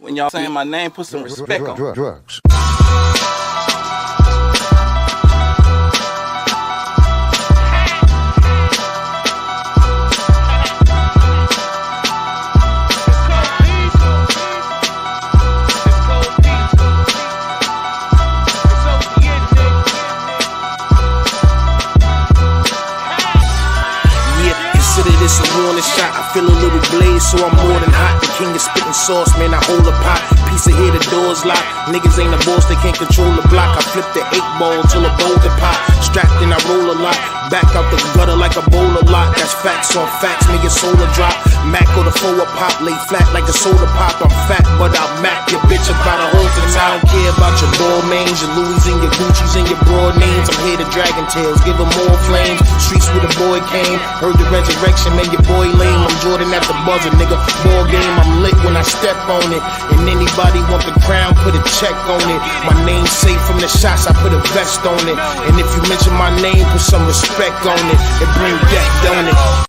When y'all saying my name, put some respect on it. Drugs. This a warning shot, I feel a little blaze, so I'm more than hot. The king is spitting sauce, man, I hold a pot. Piece of here, the door's locked. Niggas ain't the boss, they can't control the block. I flip the 8-ball till a boulder pop. Strapped and I roll a lot. Back out the gutter like a bowler lot. That's facts on facts, nigga, solar drop. Mac or the forward pop, lay flat like a soda pop. I'm fat, but I'll mac your bitch about a whole thing. I don't care about your ball mains, your Louis and your Gucci's and your broad names. I'm here to dragon tails, give them more flames. Streets where the boy came, heard the resurrection, man, your boy lame. I'm Jordan at the buzzer, nigga, ball game. I'm lit when I step on it. And anybody want the crown, put a check on it. My name's safe from the shots, I put a vest on it. And if you mention my name, put some respect on it. And bring that, don't it?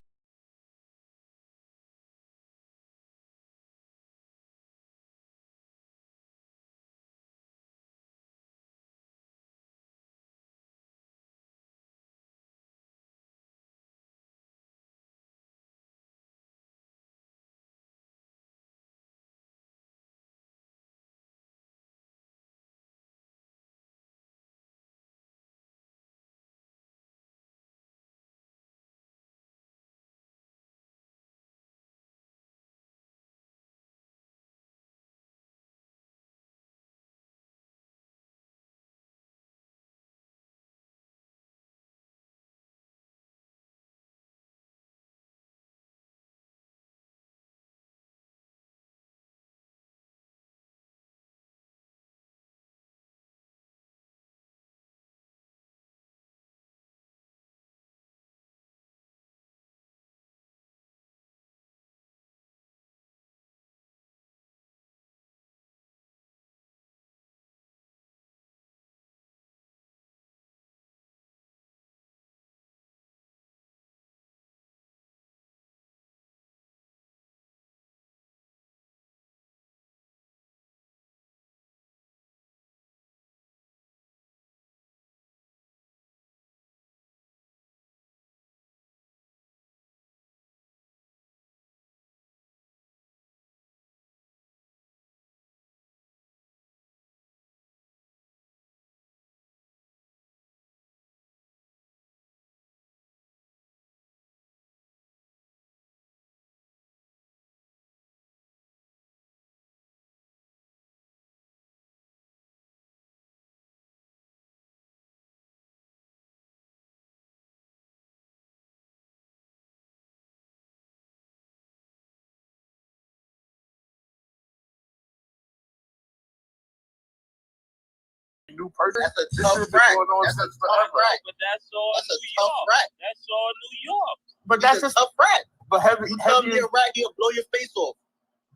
New person. That's a tough rap. That's a tough rap. But that's all That's a New tough York. rap. That's all New York. But that's He's a just tough rap. But have You tell me you? a rap, he'll blow your face off.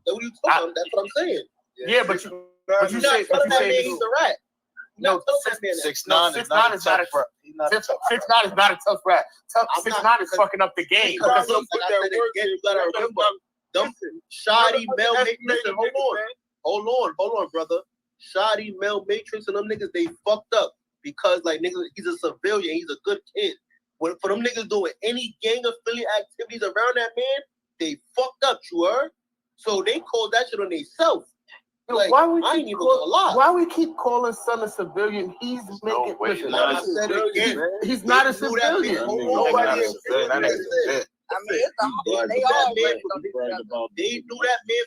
That's what you talking about. That's what I'm saying. Yeah, but you You're not telling that man he's a rat. No, 6ix9ine is not a tough rap. 6ix9ine is not a tough rap. 6ix9ine is fucking up the game. You gotta remember, them shoddy Mel Matrix. Hold on, brother. Shoddy Mel Matrix and them niggas, they fucked up because like niggas, he's a civilian, he's a good kid. When for them niggas doing any gang affiliate activities around that man, they fucked up, you heard? So they called that shit on themselves. Like, why we keep calling son a civilian? He's making. Listen, I said it again. He's not a civilian. Nobody is. I mean, they knew that man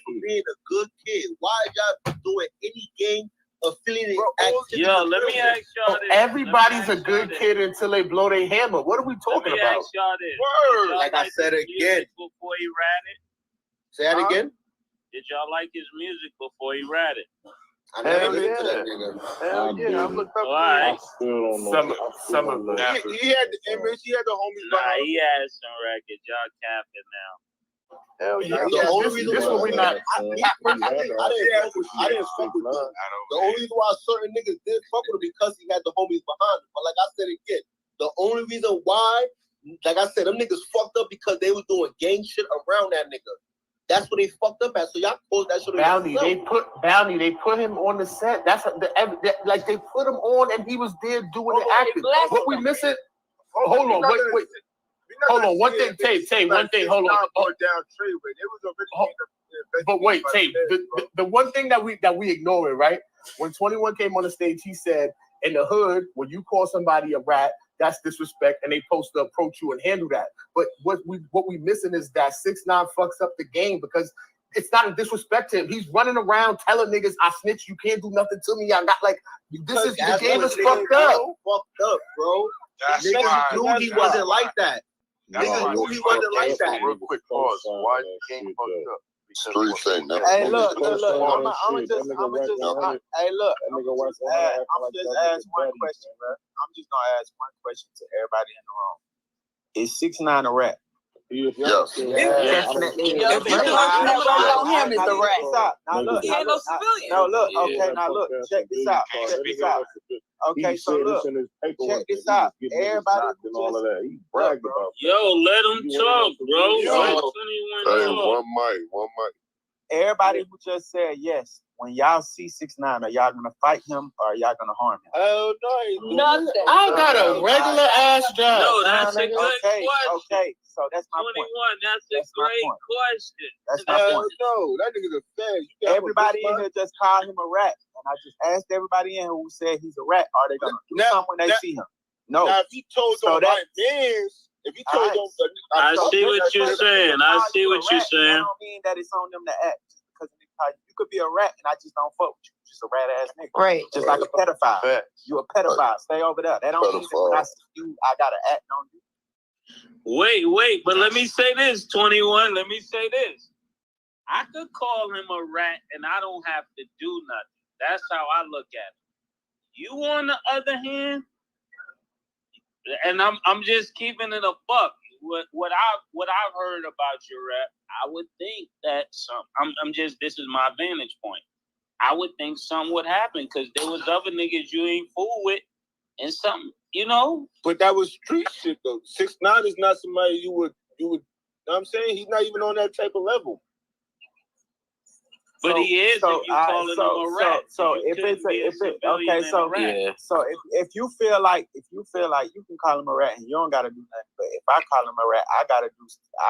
for being a good kid. Why y'all doing any gang affiliated activities? Yo, let me ask y'all this. Everybody's a good kid until they blow their hammer. What are we talking about? Let me ask y'all this. Word. Like I said again. Before he ratted? Say that again? Did y'all like his music before he ratted? I never listened to that nigga. Hell yeah, I looked up. All right. Some of them. He had the homies behind. He had some records. Y'all capping now. Hell yeah. The only reason this what we not. I didn't fuck with him. The only reason why certain niggas did fuck with him because he had the homies behind him. But like I said again, the only reason why, like I said, them niggas fucked up because they was doing gang shit around that nigga. That's what they fucked up at. So y'all closed that shit. Bounty, they put him on the set. That's like they put him on, and he was there doing the acting. What we missing? Hold on, wait. Hold on, one thing, Tay, one thing. Hold on. But wait, Tay. The one thing that we ignore, right? When 21 came on the stage, he said, "In the hood, when you call somebody a rat, that's disrespect, and they supposed to approach you and handle that." But what we missing is that 6ix9ine fucks up the game because it's not a disrespect to him. He's running around telling niggas, "I snitch, you can't do nothing to me." I got like this is the game is fucked up. Fucked up, bro. Niggas knew he wasn't like that. Niggas knew he wasn't like that. Real quick pause. Why the game fucked up? Street thing. Hey, look. I'm just ask one question, bro. I'm just gonna ask one question to everybody in the room. Is 6ix9ine a rat? Yes. Definitely. Now look. Okay, now look. Check this out. Okay, so look. Check this out. Everybody Yo, let him talk, bro. One mic. Everybody who just said yes, when y'all see 6ix9ine, are y'all gonna fight him or are y'all gonna harm him? Oh no, Nothing. I got a regular ass job. No, that's a good question. Okay, so that's my 21, point. that's a great question. That's my point. No, that nigga's a fag. Everybody in here just called him a rat, and I just asked everybody in here who said he's a rat, are they gonna do something when they see him? No. Now, if he told them my mans, if he told them, I see what you're saying. I see what you're saying. That don't mean that it's on them to act. Just because you could be a rat, and I just don't fuck with you. Just a rat ass nigga. Right. Just like a pedophile. You a pedophile. Stay over there. That don't mean that when I see you, I gotta act on you. Wait, but let me say this, 21. Let me say this. I could call him a rat and I don't have to do nothing. That's how I look at it. You on the other hand, and I'm just keeping it a buck. What I've heard about your rap, I would think that this is my vantage point. I would think something would happen because there was other niggas you ain't fool with and something, you know. But that was street shit though. 6ix9ine is not somebody you would. You know what I'm saying? He's not even on that type of level. But he is if you calling him a rat. So if you feel like you can call him a rat and you don't gotta do nothing, but if I call him a rat, I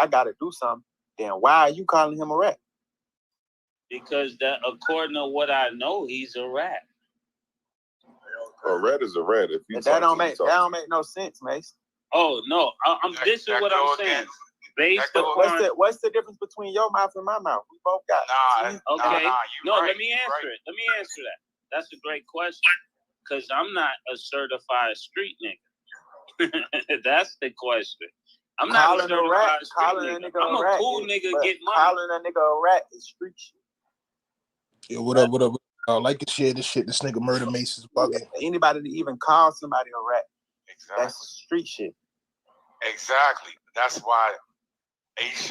gotta do something, then why are you calling him a rat? Because that according to what I know, he's a rat. A rat is a rat. If that don't make no sense, Mase. Oh no, this is what I'm saying. Based upon what's the difference between your mouth and my mouth? We both got let me answer it. Let me answer that. That's a great question. Because I'm not a certified street nigga. That's the question. I'm not a certified street nigga. I'm a cool nigga, get money. Calling a nigga a rat is street shit. Yo, what up? Like and share this shit. This nigga Murder Mase is bugging. Anybody to even call somebody a rat, that's street shit. Exactly. That's why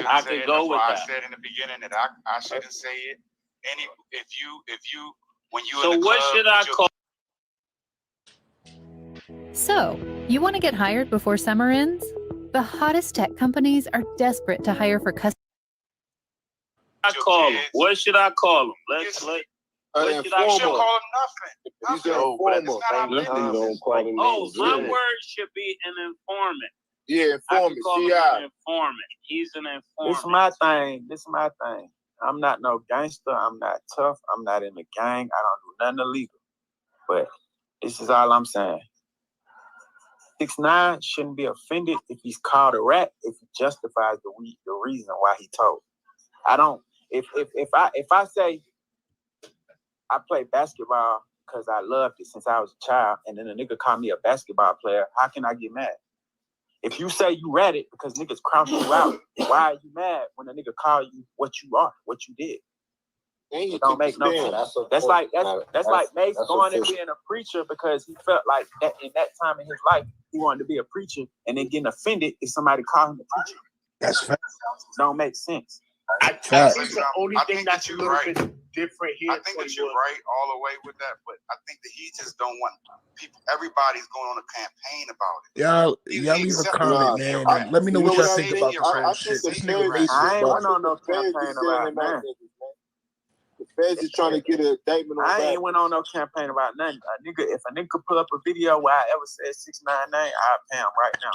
I could go with that. I said in the beginning that I shouldn't say it. If you when you so in the what club, should I call? So, you want to get hired before summer ends? The hottest tech companies are desperate to hire for customers. What should I call them? What should I call them? Nothing. My word should be an informant. Yeah, informant. He's an informant. This is my thing. I'm not no gangster. I'm not tough. I'm not in the gang. I don't do nothing illegal. But this is all I'm saying. 6ix9ine shouldn't be offended if he's called a rat if he justifies the reason why he told. I don't. If I say I play basketball because I loved it since I was a child, and then a nigga call me a basketball player, how can I get mad? If you say you ratted because niggas cross you out, why are you mad when a nigga call you what you are, what you did? It don't make no sense. That's like Mase going and being a preacher because he felt like that in that time in his life he wanted to be a preacher, and then getting offended if somebody called him a preacher. That's fact. Don't make sense. I think the only thing that's a little bit different here. I think that you're right all the way with that, but I think that he just don't want people. Everybody's going on a campaign about it. Y'all leave a comment, man. And let me know what y'all think about this whole shit. This nigga racist. I ain't went on no campaign about nothing. The feds is trying to get an indictment on I that. ain't went on no campaign about nothing. If a nigga could pull up a video where I ever said 699, I'd pay him right now.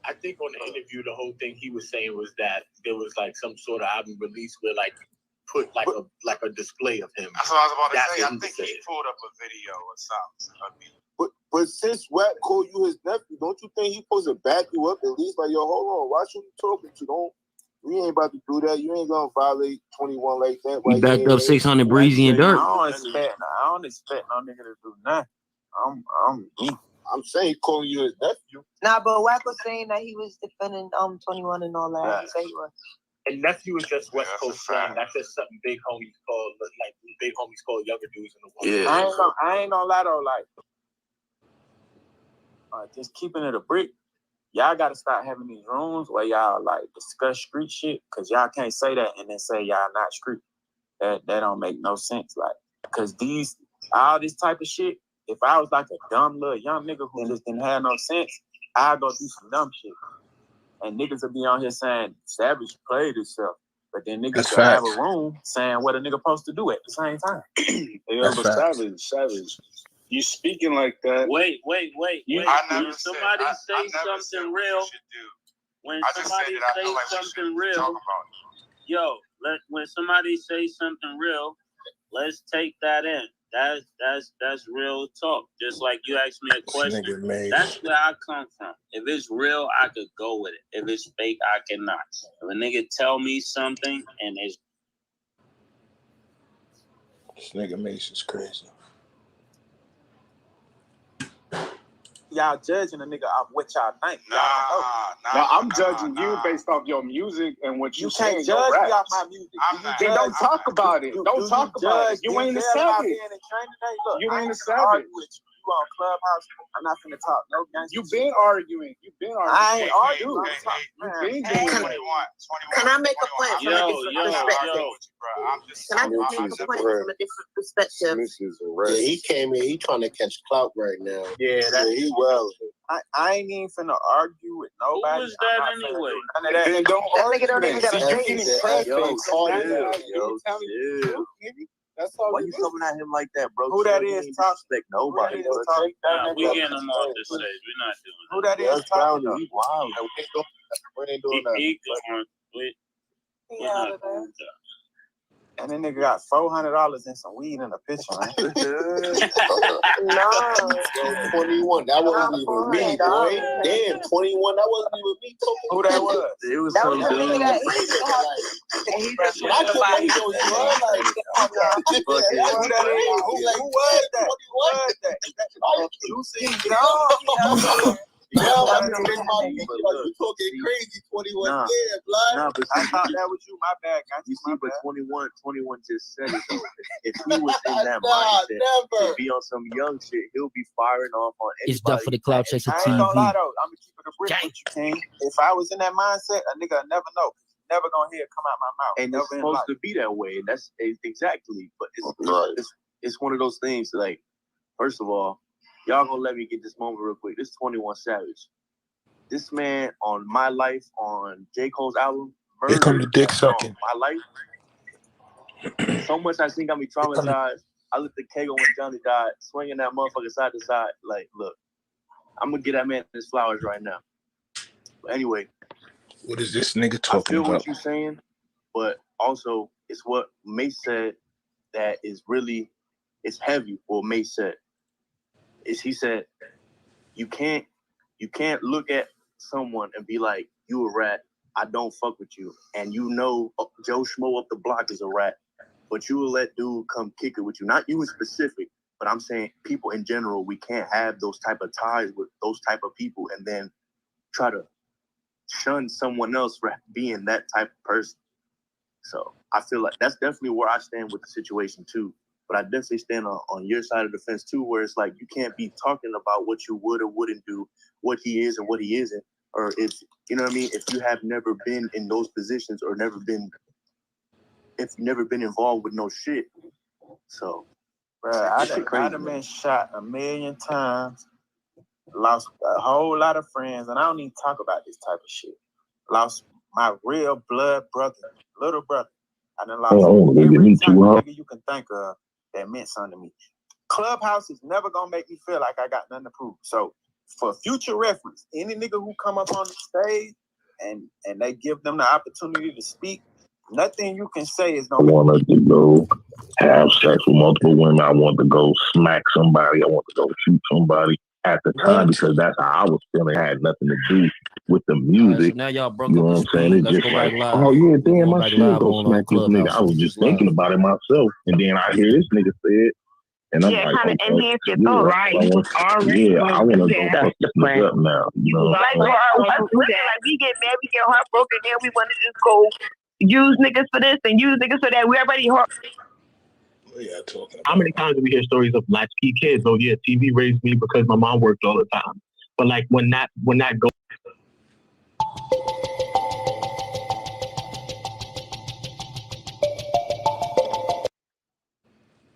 I think on the interview, the whole thing he was saying was that there was like some sort of album release where like put like a display of him. That's what I was about to say. I think he pulled up a video or something. But since Wack called you his nephew, don't you think he supposed to back you up at least? Like, yo, hold on, watch who you talking to. We ain't about to do that. You ain't gonna violate 21 like that. He backed up 600 Breezy and Dirt. I don't expect no nigga to do nothing. I'm saying calling you his nephew. Nah, but Wack was saying that he was defending 21 and all that. Yeah. He said he was. And nephew is just West Coast slang. That's just something big homies call younger dudes in the world. Yeah. I ain't gonna lie though, like just keeping it a brick. Y'all gotta start having these rooms where y'all like discuss street shit, cause y'all can't say that and then say y'all not street. That don't make no sense. Like, cause all this type of shit. If I was like a dumb little young nigga who just didn't have no sense, I'd go do some dumb shit. And niggas will be on here saying Savage played himself, but then niggas will have a room saying what a nigga supposed to do at the same time. Yeah, but Savage. You speaking like that? Wait. I never When somebody say something real, when somebody say something real, when somebody say something real, let's take that in. That's real talk. Just like you asked me a question, that's where I come from. If it's real, I could go with it. If it's fake, I cannot. If a nigga tell me something and it's This nigga Mase is crazy. Y'all judging a nigga off what y'all think. No, I'm judging you based off your music and what you say. You can't judge me off my music. Then don't talk about it. Don't talk about it. You ain't a savage. You ain't a savage. You on Clubhouse. I'm not finna talk no gangster. You've been arguing. I ain't arguing. Can I make a point from a different perspective? Can I make a point from a different perspective? Yeah, he came in. He trying to catch clout right now. Yeah, he well. I ain't even finna argue with nobody. Who was that anyway? None of that. Then don't argue. Don't even got That's all. Why you coming at him like that, bro? Who that is? Top like nobody. Nah, we getting him off the stage. We're not doing that. Who that is? Top. Wow. We ain't doing that. We're not doing that. And then nigga got $400 and some weed in the picture, man. No. 21. That wasn't even me, boy. Damn, 21. That wasn't even me. Who that was? It was some dude. You talking crazy, 21. Nah, blood. Nah, but I thought that was you. My bad. You see, but 21 just said it though. If he was in that mindset to be on some young shit, he'll be firing off on anybody. It's Duff for the Cloud Chaser I ain't gonna lie TV. though. I'm gonna keep it a brick with you, King. If I was in that mindset, a nigga would never know. Never gonna hear it come out my mouth. And it's supposed to be that way. And that's exactly. But it's one of those things. Like, first of all, y'all gonna let me get this moment real quick. This 21 Savage. This man on My Life on J. Cole's album. Here come the dick sucking. My Life. So much I think got me traumatized. I looked at Kago when Johnny died, swinging that motherfucker side to side. Like, look, I'm gonna get that man his flowers right now. But anyway, what is this nigga talking I feel about? what you're saying, but also it's what Mase said that is really, it's heavy. What Mase said is he said you can't look at someone and be like, you a rat, I don't fuck with you, and you know Joe Schmo up the block is a rat, but you will let dude come kick it with you. Not you in specific, but I'm saying people in general. We can't have those type of ties with those type of people and then try to shun someone else for being that type of person. So I feel like that's definitely where I stand with the situation too. But I definitely stand on your side of the fence too, where it's like you can't be talking about what you would or wouldn't do, what he is and what he isn't, or if you know what I mean. If you have never been in those positions or never been if you've never been involved with no shit. So, bro, I'd have been shot 1,000,000 times, lost a whole lot of friends, and I don't even talk about this type of shit. Lost my real blood brother, little brother. I done lost every type of nigga you can think of that meant something to me. Clubhouse is never gonna make me feel like I got nothing to prove. So, for future reference, any nigga who come up on the stage and they give them the opportunity to speak, nothing you can say is gonna. I wanted to go have sex with multiple women. I want to go smack somebody. I want to go shoot somebody at the time because that's how I was feeling. It had nothing to do with the music. Right, so now y'all broke you up know the what I'm saying? It's Let's just go like, back live. oh yeah, damn, Going I back should live go on smack this nigga. Clubhouse. I was just thinking about it myself, and then I hear this nigga say it, and I'm like, okay, enhance your thought, right? You was already I want to go fuck this nigga up now. You know, like we get mad, we get heartbroken, then we want to just go use niggas for this and use niggas for that. We already How many times do we hear stories of latchkey kids? Oh yeah, TV raised me because my mom worked all the time. But like when that goes.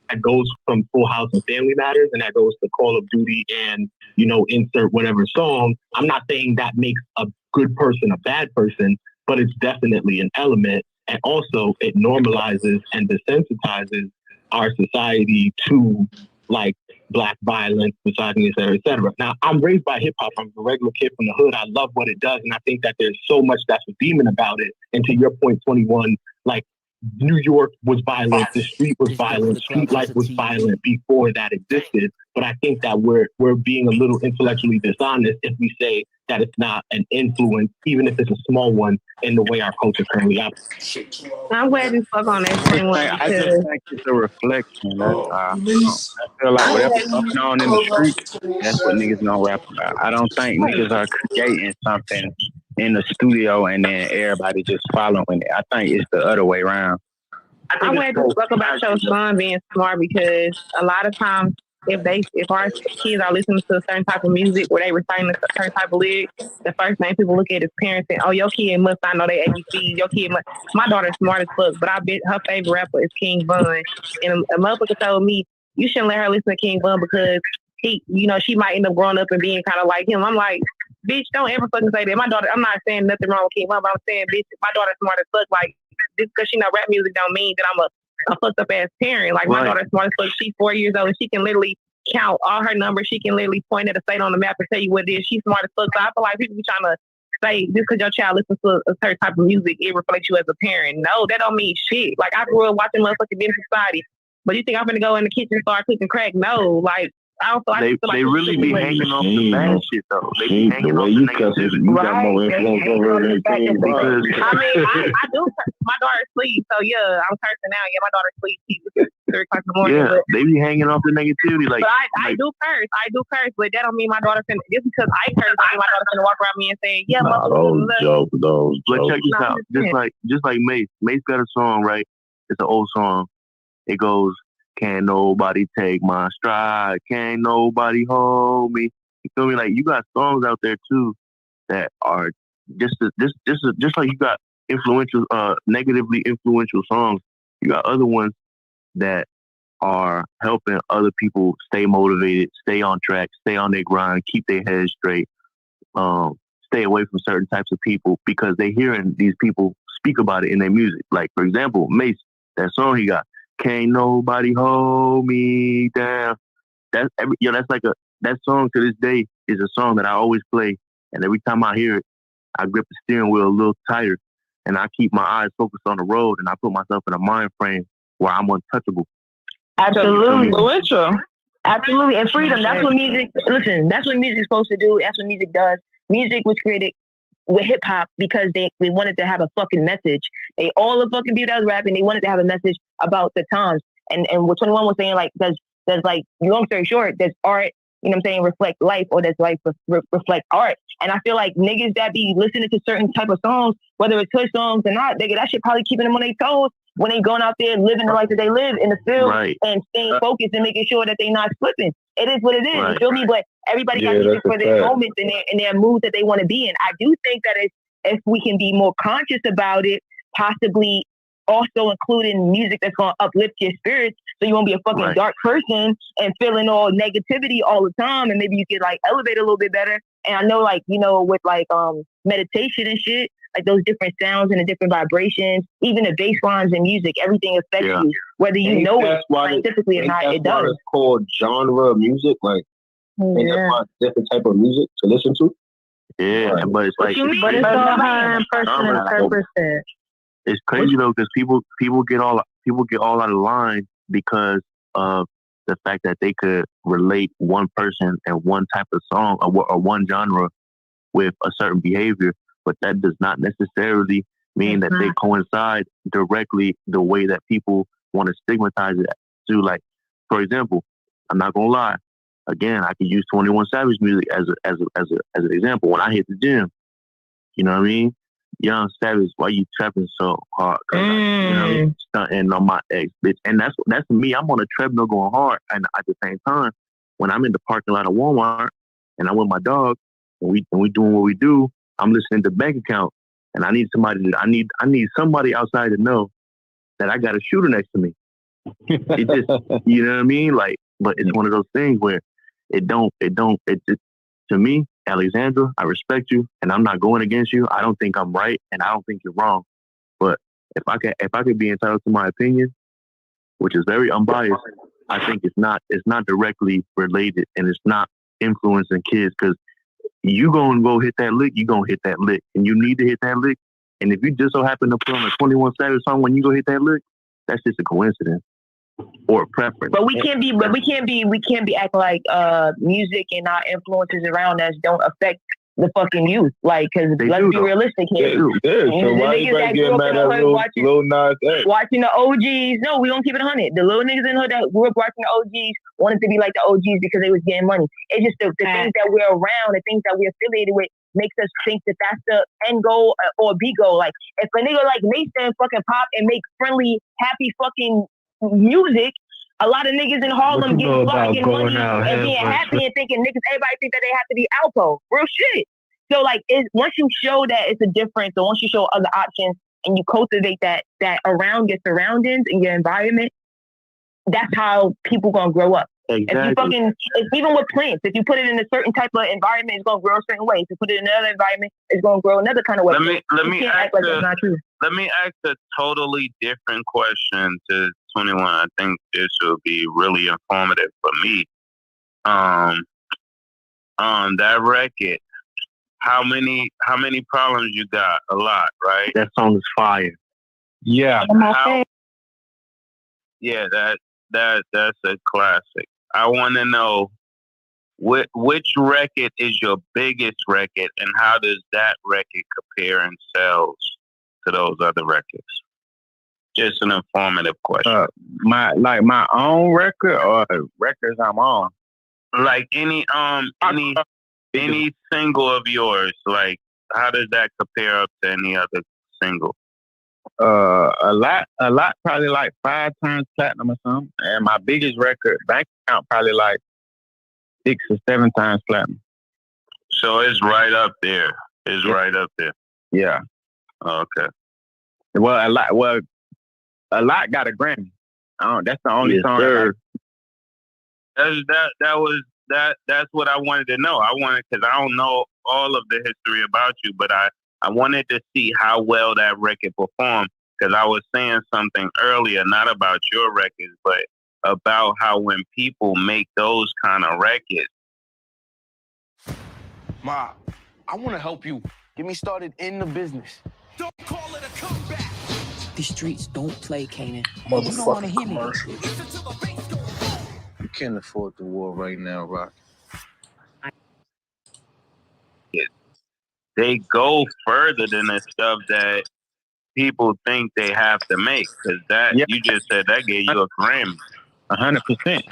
That goes from Full House and Family Matters, and that goes to Call of Duty and, insert whatever song. I'm not saying that makes a good person a bad person, but it's definitely an element. And also it normalizes and desensitizes our society to like black violence, misogyny, et cetera, et cetera. Now, I'm raised by hip hop. I'm a regular kid from the hood. I love what it does. And I think that there's so much that's redeeming about it. And to your point, 21, like, New York was violent, the street was violent, street life was violent before that existed. But I think that we're being a little intellectually dishonest if we say that it's not an influence, even if it's a small one, in the way our culture currently operates. I'm glad you spoke on that 21 I just think it's a reflection. I feel like whatever's going on in the street, that's what niggas gonna rap about. I don't think niggas are creating something in the studio and then everybody just following it. I think it's the other way around. I'm glad you spoke about your son being smart because a lot of times if our kids are listening to a certain type of music where they reciting a certain type of lyric, the first thing people look at is parents and, oh, your kid must not know their ABCs. Your kid must. My daughter's smart as fuck, but I bet her favorite rapper is King Von. And a motherfucker told me, you shouldn't let her listen to King Von because she might end up growing up and being kind of like him. I'm like, bitch, don't ever fucking say that. My daughter, I'm not saying nothing wrong with King Von, but I'm saying, bitch, my daughter's smart as fuck. Like, just because she know rap music don't mean that I'm a fucked up ass parent. Like, my daughter's smart as fuck. She's 4 years old and she can literally count all her numbers. She can literally point at a state on the map and tell you what it is. She's smart as fuck. So I feel like people be trying to say just because your child listens to a certain type of music, it reflects you as a parent. No, that don't mean shit. Like, I grew up watching motherfucking Menace Society. But you think I'm gonna go in the kitchen and start cooking crack? No, like I don't feel like they really be hanging off the bad shit though. They be hanging off the negativity. You got more influence over anything because I mean, I do. My daughter sleeps, so yeah, I'm cursing now. Yeah, my daughter sleeps. It's 3 o'clock in the morning. Yeah, they be hanging off the negativity. Like, but I do curse. I do curse, but that don't mean my daughter finna. Just because I curse, don't mean my daughter finna walk around me and say, "Yeah, those jokes." But check this out. Just like Mase. Mase got a song, right? It's an old song. It goes, "Can't nobody take my stride. Can't nobody hold me." You feel me? Like, you got songs out there too that are just like you got influential, negatively influential songs. You got other ones that are helping other people stay motivated, stay on track, stay on their grind, keep their heads straight, stay away from certain types of people because they hearing these people speak about it in their music. Like, for example, Mase, that song he got, "Can't nobody hold me down." That song to this day is a song that I always play, and every time I hear it, I grip the steering wheel a little tighter, and I keep my eyes focused on the road, and I put myself in a mind frame where I'm untouchable. Absolutely, absolutely, and freedom. That's what music. Listen, that's what music's supposed to do. That's what music does. Music was created with hip hop because they wanted to have a fucking message. They all the fucking people that was rapping, they wanted to have a message about the times. And what 21 was saying, like, does like, long story short, does art, you know what I'm saying, reflect life, or does life reflect art? And I feel like niggas that be listening to certain type of songs, whether it's hood songs or not, nigga, that shit probably keeping them on their toes when they going out there living the life that they live in the field and staying focused and making sure that they not slipping. It is what it is. You feel me? But everybody got music for their moments and their moods that they want to be in. I do think that if we can be more conscious about it, possibly also including music that's gonna uplift your spirits, so you won't be a fucking dark person and feeling all negativity all the time, and maybe you could like elevate a little bit better. And I know, like, you know, with like meditation and shit, like those different sounds and the different vibrations, even the bass lines in music, everything affects you, whether you know it scientifically or not. It does. It's called genre of music, like ain't that why different type of music to listen to? Yeah, but it's like But it's all how a person interprets it. it's crazy though, because people get all out of line because of the fact that they could relate one person and one type of song or one genre with a certain behavior, but that does not necessarily mean that they coincide directly the way that people want to stigmatize it to. Like, for example, I'm not gonna lie. Again, I can use 21 Savage music as an example. When I hit the gym, you know what I mean? Young Savage, why you trapping so hard? You know what I mean? Stunting on my ex, bitch. And that's me. I'm on a treadmill going hard. And at the same time, when I'm in the parking lot of Walmart and I'm with my dog and we doing what we do, I'm listening to bank account. And I need somebody outside to know that I got a shooter next to me. It just, you know what I mean? Like, but it's one of those things where it just, to me, Alexandra, I respect you and I'm not going against you. I don't think I'm right and I don't think you're wrong. But if I could be entitled to my opinion, which is very unbiased, I think it's not directly related and it's not influencing kids, because you gonna go hit that lick, you gonna hit that lick, and you need to hit that lick. And if you just so happen to put on a 21 Savage song when you go hit that lick, that's just a coincidence or a preference. But we can't be acting like music and our influences around us don't affect the fucking youth. Like, because let's be realistic here. So why you better get mad at Lil Nas X? Watching the OGs. No, we don't keep it 100. The little niggas in the hood that grew up watching the OGs wanted to be like the OGs because they was getting money. It's just the things that we're around, the things that we're affiliated with, makes us think that that's the end goal or B goal. Like, if a nigga like Mase fucking pop and make friendly, happy fucking music, a lot of niggas in Harlem get fucking money and being happy and thinking niggas, everybody think that they have to be Alpo. Real shit. So like, once you show that it's a difference, or once you show other options and you cultivate that around your surroundings and your environment, that's how people gonna grow up. Exactly. It's even with plants. If you put it in a certain type of environment, it's gonna grow a certain way. If you put it in another environment, it's gonna grow another kind of way. Let me ask a totally different question to 21. I think this will be really informative for me. That record, how many problems you got? A lot, right? That song is fire. Yeah. Yeah, that's a classic. I want to know which record is your biggest record, and how does that record compare in sales to those other records? Just an informative question. My own record or records I'm on? Like any single of yours. Like, how does that compare up to any other single? A lot, probably like 5 times platinum or something. And my biggest record, bank account, probably like 6 or 7 times platinum. So it's right up there. Right up there. Yeah. Okay. Well, a lot got a Grammy. That's the only song. That's what I wanted to know. Because I don't know all of the history about you, but I wanted to see how well that record performed, because I was saying something earlier, not about your records, but about how when people make those kind of records. Ma, I want to help you get me started in the business. Don't call it a comeback. These streets don't play, Kanan. Motherfucking You don't want to hear me. commercial. You can't afford the war right now, Rock. They go further than the stuff that people think they have to make, because you just said that gave you a Grammy. 100%.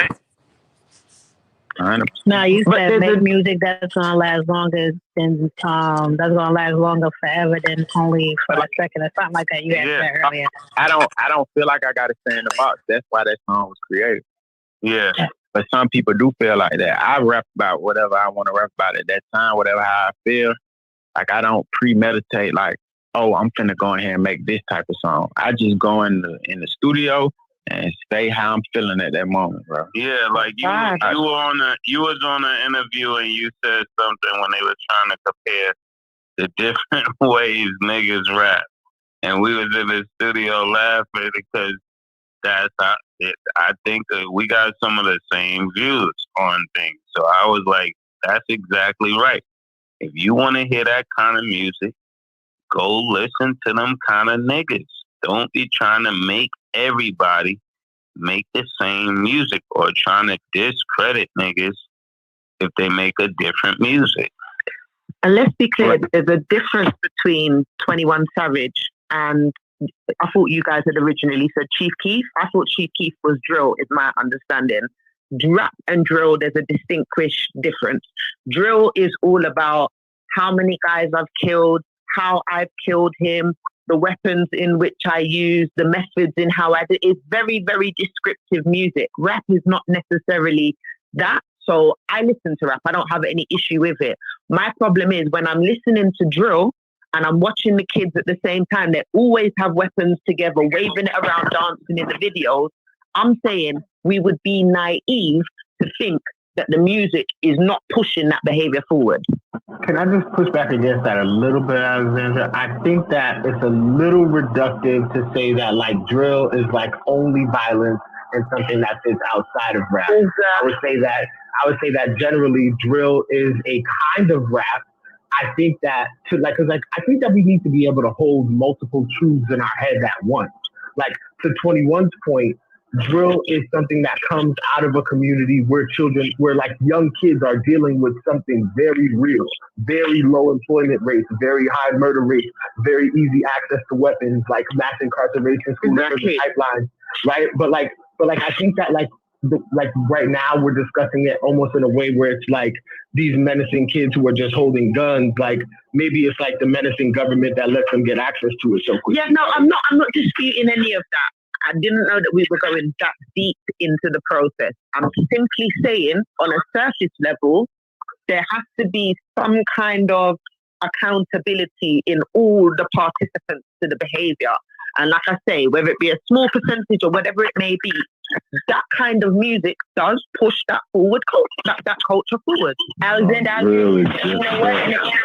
100%. No, you said make music that's gonna last longer than that's gonna last longer forever than only for a second or something like that. You had said earlier. I don't feel like I gotta stay in the box. That's why that song was created. Yeah. But some people do feel like that. I rap about whatever I want to rap about at that time, whatever how I feel. Like, I don't premeditate, like, oh, I'm finna go in here and make this type of song. I just go in the studio and say how I'm feeling at that moment, bro. Yeah, like you was on an interview and you said something when they were trying to compare the different ways niggas rap, and we was in the studio laughing because that's how I think that we got some of the same views on things. So I was like, that's exactly right. If you want to hear that kind of music, go listen to them kind of niggas. Don't be trying to make everybody make the same music or trying to discredit niggas if they make a different music. And let's be clear, there's a difference between 21 Savage and I thought you guys had originally said Chief Keef. I thought Chief Keef was drill, is my understanding. Rap and drill, there's a distinguished difference. Drill is all about how many guys I've killed, how I've killed him, the weapons in which I use, the methods in how I do. It's very, very descriptive music. Rap is not necessarily that. So I listen to rap. I don't have any issue with it. My problem is when I'm listening to drill and I'm watching the kids at the same time, they always have weapons together, waving it around, dancing in the videos. I'm saying we would be naive to think that the music is not pushing that behavior forward. Can I just push back against that a little bit, Alexandra? I think that it's a little reductive to say that like drill is like only violence and something that is outside of rap. I would say that generally drill is a kind of rap. I think that I think that we need to be able to hold multiple truths in our head at once. Like to 21's point, drill is something that comes out of a community where young kids are dealing with something very real, very low employment rates, very high murder rates, very easy access to weapons, like mass incarceration, school pipelines, right? But I think that right now we're discussing it almost in a way where it's like these menacing kids who are just holding guns, like maybe it's like the menacing government that lets them get access to it so quickly. Yeah, no, I'm not disputing any of that. I didn't know that we were going that deep into the process. I'm simply saying on a surface level, there has to be some kind of accountability in all the participants to the behavior. And like I say, whether it be a small percentage or whatever it may be, that kind of music does push that forward culture, that culture forward. Alexander, Really you know what?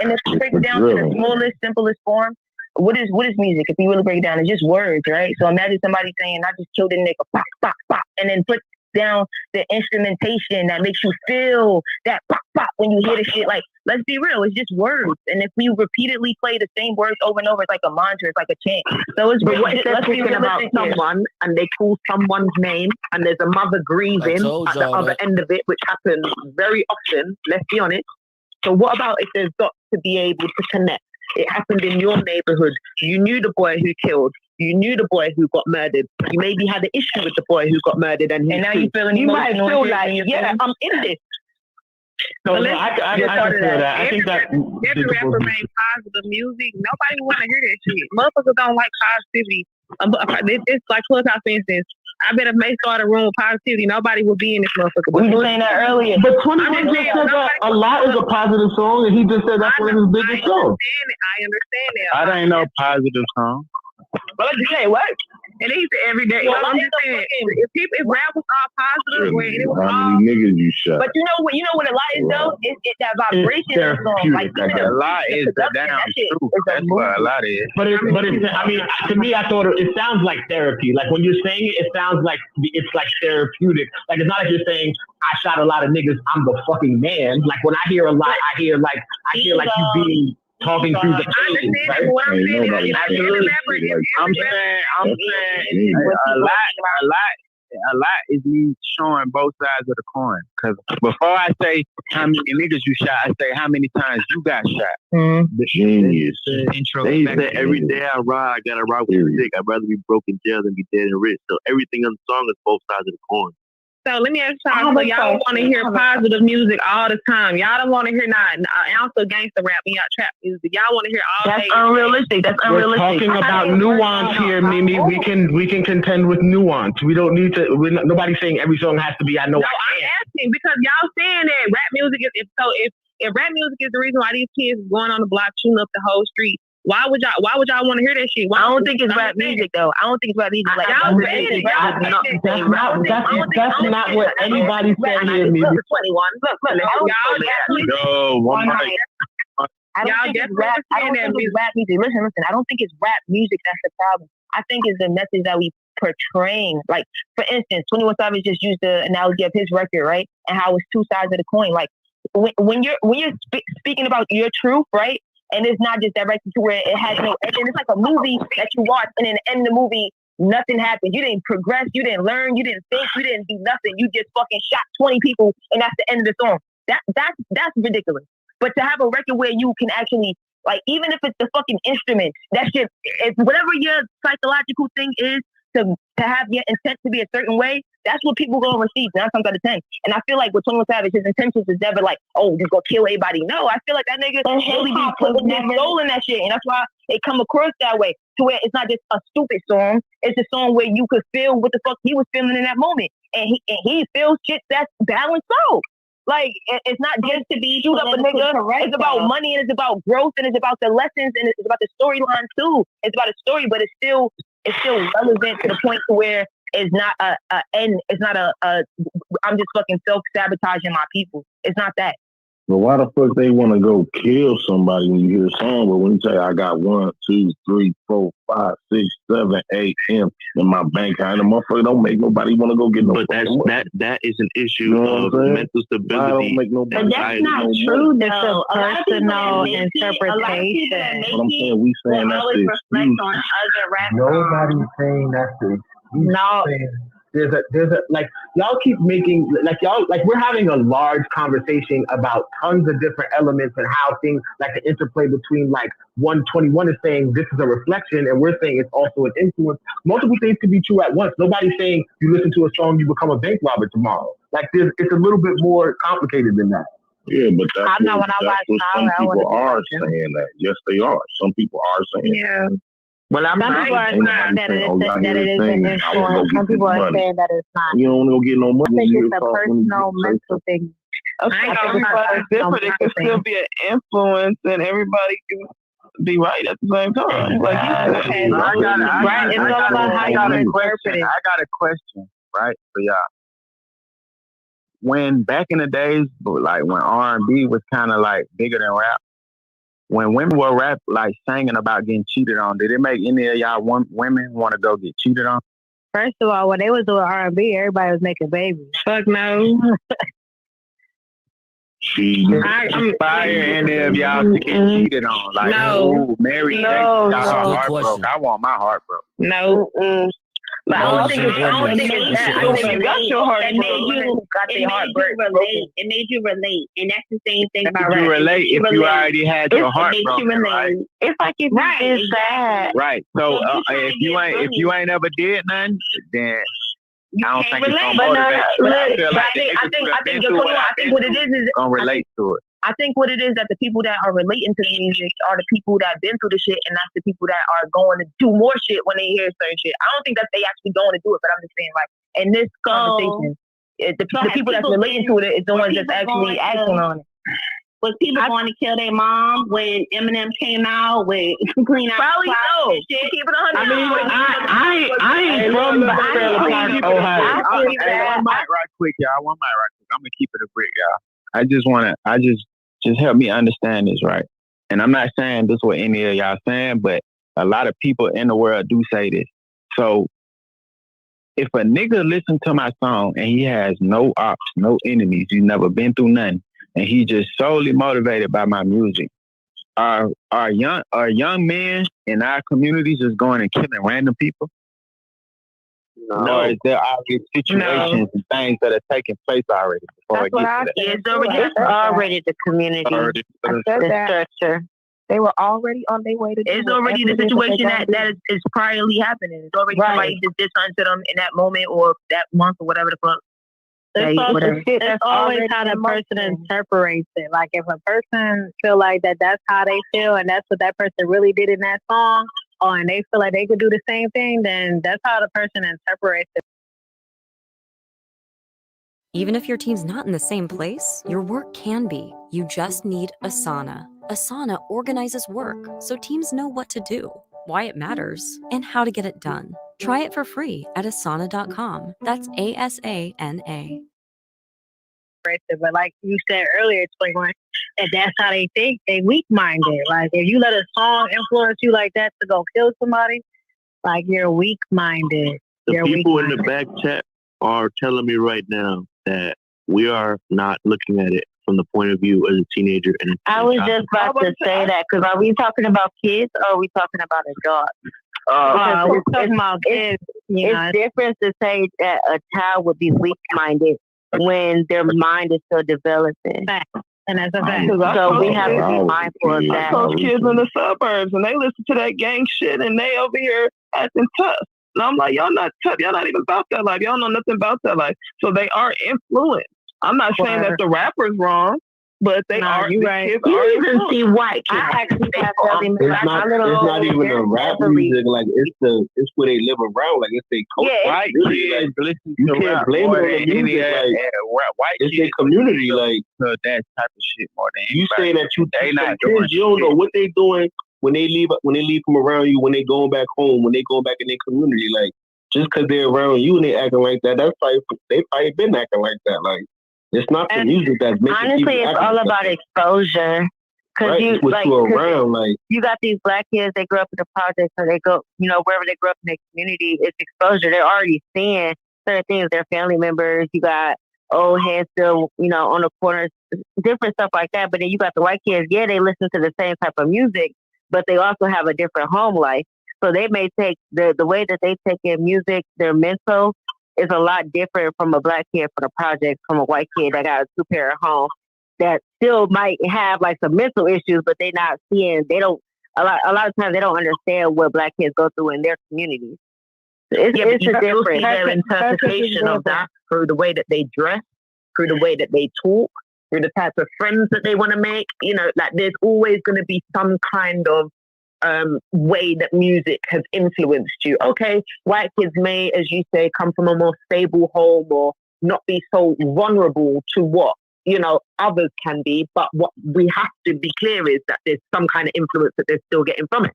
And if you break it down to the smallest, simplest form, what is music? If you really break it down, it's just words, right? So imagine somebody saying, I just killed a nigga, pop, pop, pop, and then put down the instrumentation that makes you feel that pop, pop when you hear the shit. Like, let's be real, it's just words. And if we repeatedly play the same words over and over, it's like a mantra, it's like a chant. So it's but what if they're talking about someone and they call someone's name and there's a mother grieving at the other end of it, which happens very often, let's be honest. So what about if there's got to be able to connect? It happened in your neighborhood. You knew the boy who killed. You knew the boy who got murdered. You maybe had an issue with the boy who got murdered, and now you feeling you might feel like, yeah, I'm in this. So I can feel that. I think that every rapper made positive music. Nobody want to hear that shit. Motherfuckers don't like positivity. It's like Clubhouse, for instance. I bet if Mase started a room with positivity, nobody would be in this motherfucker. We were saying that earlier. But 21 just said that a lot is a positive song, and he just said that's one of his biggest songs. I understand that. That ain't no positive song. But let's just say what? And he said every day. Well, I'm just saying, if rap was all positive, it was how many niggas you shot? But you know what a lot is though? It's that vibration of the song. Like a lot is the down truth. That's what a lot is. But it's, I mean, to me, I thought it sounds like therapy. Like when you're saying it, it sounds like it's like therapeutic. Like it's not like you're saying I shot a lot of niggas, I'm the fucking man. Like when I hear a lot, I hear like you being talking through the pain, right? I'm saying a lot is me showing both sides of the coin. Because before I say how many niggas you shot, I say how many times you got shot. The genius. They said every day I ride, I gotta ride with a stick. I'd rather be broke in jail than be dead and rich. So everything on the song is both sides of the coin. So let me ask y'all, so y'all want to hear positive music all the time. Y'all don't want to hear an ounce of gangster rap and y'all trap music. Y'all want to hear all That's unrealistic. That's unrealistic. We're talking about nuance here, Mimi. We can contend with nuance. We don't need to. Nobody's saying every song has to be. I'm asking because y'all saying that rap music is if rap music is the reason why these kids is going on the block shooting up the whole street. Why would y'all want to hear that shit? I don't think it's rap music though. I don't think it's rap music. Like y'all saying it. That's not what anybody said here. Me. 21. Look. Yo, one mic. I don't think it's rap. I don't think it's rap music. Listen. I don't think it's rap music that's the problem. I think it's the message that we portraying. Like, for instance, 21 Savage just used the analogy of his record, right? And how it's two sides of the coin. Like, when you're speaking about your truth, right? And it's not just directed to where it has no ending. It's like a movie that you watch, and in the end of the movie, nothing happened. You didn't progress. You didn't learn. You didn't think. You didn't do nothing. You just fucking shot 20 people, and that's the end of the song. That's ridiculous. But to have a record where you can actually, like, even if it's the fucking instrument, that shit, if whatever your psychological thing is, to have your intent to be a certain way, that's what people gonna receive 9 times out of 10. And I feel like with 21 Savage, his intentions is never like, oh, just go kill everybody. No, I feel like that nigga really be putting his soul in that shit, and that's why it come across that way. To where it's not just a stupid song; it's a song where you could feel what the fuck he was feeling in that moment, and he feels shit that's balanced out. Like, it's not just to be shoot up a nigga. It's about money, and it's about growth, and it's about the lessons, and it's about the storyline too. It's about a story, but it's still relevant to the point to where it's not a end. It's not a I'm just fucking self-sabotaging my people. It's not that. But why the fuck they want to go kill somebody when you hear a song? But when you say I got 1, 2, 3, 4, 5, 6, 7, 8 M in my bank account, the motherfucker don't make nobody want to go get no. But that is an issue of mental stability. But that's not true though. A personal interpretation. What I'm saying, we saying that's the excuse. Nobody's saying that's the excuse. No. There's a like y'all keep making like we're having a large conversation about tons of different elements and how things like the interplay between like 121 is saying this is a reflection and we're saying it's also an influence. Multiple things could be true at once. Nobody's saying you listen to a song you become a bank robber tomorrow. Like it's a little bit more complicated than that. Yeah, but that's what some people are saying that. Yes, they are. Some people are saying that. Well, I'm some people are saying that it is an influence. Some people are saying that it's not. You don't want to get no money. I think it's a personal mental thing. It's different. It could still be an influence, and everybody can be right at the same time. Like you said, It's all about how you interpret it. I got a question, right, for y'all. When back in the days, like when R&B was kind of like bigger than rap, when women were rap like singing about getting cheated on, did it make any of y'all women want to go get cheated on? First of all, when they was doing R&B, everybody was making babies. Fuck no. I inspire any of y'all to get cheated on. Like, no. Mary, got her heart broke. I want my heart broke. No. But I don't think it's that. I think you got your heart broken. It made you relate. And that's the same thing about rap. You relate if you already had your heart broken, right? It's like if you did sad. Right. So if you ain't ever did nothing, then I don't think it's gonna motivate you. I think what it is gonna relate to it. I think what it is that the people that are relating to the music are the people that been through the shit, and that's the people that are going to do more shit when they hear certain shit. I don't think that they actually going to do it, but I'm just saying, like, in this conversation, the people that's relating to it is the ones that's actually acting on it. Was people going to kill their mom when Eminem came out with Clean Out? Probably so. Keep it 100. I mean, I ain't from the Ohio. One mic right quick, y'all. One mic right quick. I'm gonna keep it a brick, y'all. I just help me understand this, right? And I'm not saying this is what any of y'all saying, but a lot of people in the world do say this. So if a nigga listen to my song and he has no ops, no enemies, he's never been through nothing, and he just solely motivated by my music, are young men in our communities just going and killing random people? No, is there already situations and things that are taking place already before it gets to that? It's already the community. The structure. They were already on their way to do it's already the situation that is priorly happening. It's already somebody just did something to them in that moment or that month or whatever the fuck. It's always how the person interprets it. Like if a person feel like that's how they feel and that's what that person really did in that song, and they feel like they could do the same thing, then that's how the person interprets it. Even if your team's not in the same place, your work can be. You just need Asana. Asana organizes work so teams know what to do, why it matters, and how to get it done. Try it for free at asana.com. That's ASANA. But like you said earlier, 21, and that's how they think. They weak-minded. Like if you let a song influence you like that to go kill somebody, like you're weak-minded. The people in the back chat are telling me right now that we are not looking at it from the point of view as a teenager. And I was just about to say that because are we talking about kids or are we talking about adults? We're talking about kids. It's different to say that a child would be weak-minded when their mind is still developing. And that's a fact. So we have to be mindful of that. Those kids in the suburbs and they listen to that gang shit and they over here acting tough. And I'm like, y'all not tough. Y'all not even about that life. Y'all know nothing about that life. So they are influenced. I'm not saying that the rapper's wrong, but they are. You the right. kids You are even influenced. see white kids. I actually have them. It's not even a rap music. Like it's where they live around. Like it's their culture. Yeah, white kids listen You to can't rap blame more it on than the music. any Like white it's kids their community. Like to that type of shit more than you anybody. say that they not kids, doing you don't shit. know what they doing when they leave from around you, when they going back home, when they going back in their community. Like just because they're around you and they acting like that, they probably been acting like that. Like it's not the music that's making honestly, people it's act all like about that. exposure. Cause Right, you it's what like, you around, like you got these black kids. They grow up in the projects, or they go, wherever they grow up in their community. It's exposure. They're already seeing certain things. Their family members. You got old heads still, on the corners, different stuff like that. But then you got the white kids. Yeah, they listen to the same type of music, but they also have a different home life. So they may take the way that they take in music, their mental is a lot different from a black kid from the project, from a white kid that got a two-parent home that still might have like some mental issues, but they're not seeing, a lot of times they don't understand what black kids go through in their communities. It's you a still see difference. their interpretation of that through the way that they dress, through the way that they talk, through the type of friends that they want to make. Like there's always going to be some kind of way that music has influenced you. Okay, white kids may, as you say, come from a more stable home or not be so vulnerable to what others can be, but what we have to be clear is that there's some kind of influence that they're still getting from it.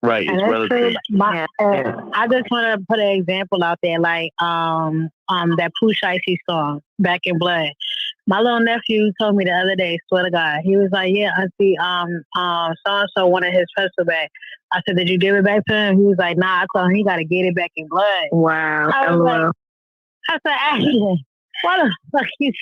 Right, it's relative. I just want to put an example out there, like that Pooh Shiesty song, Back in Blood. My little nephew told me the other day, swear to God, he was like, yeah, auntie, so-and-so wanted his pencil back. I said, did you give it back to him? He was like, nah, I told him he got to get it back in blood. Wow. I said, actually, why the fuck you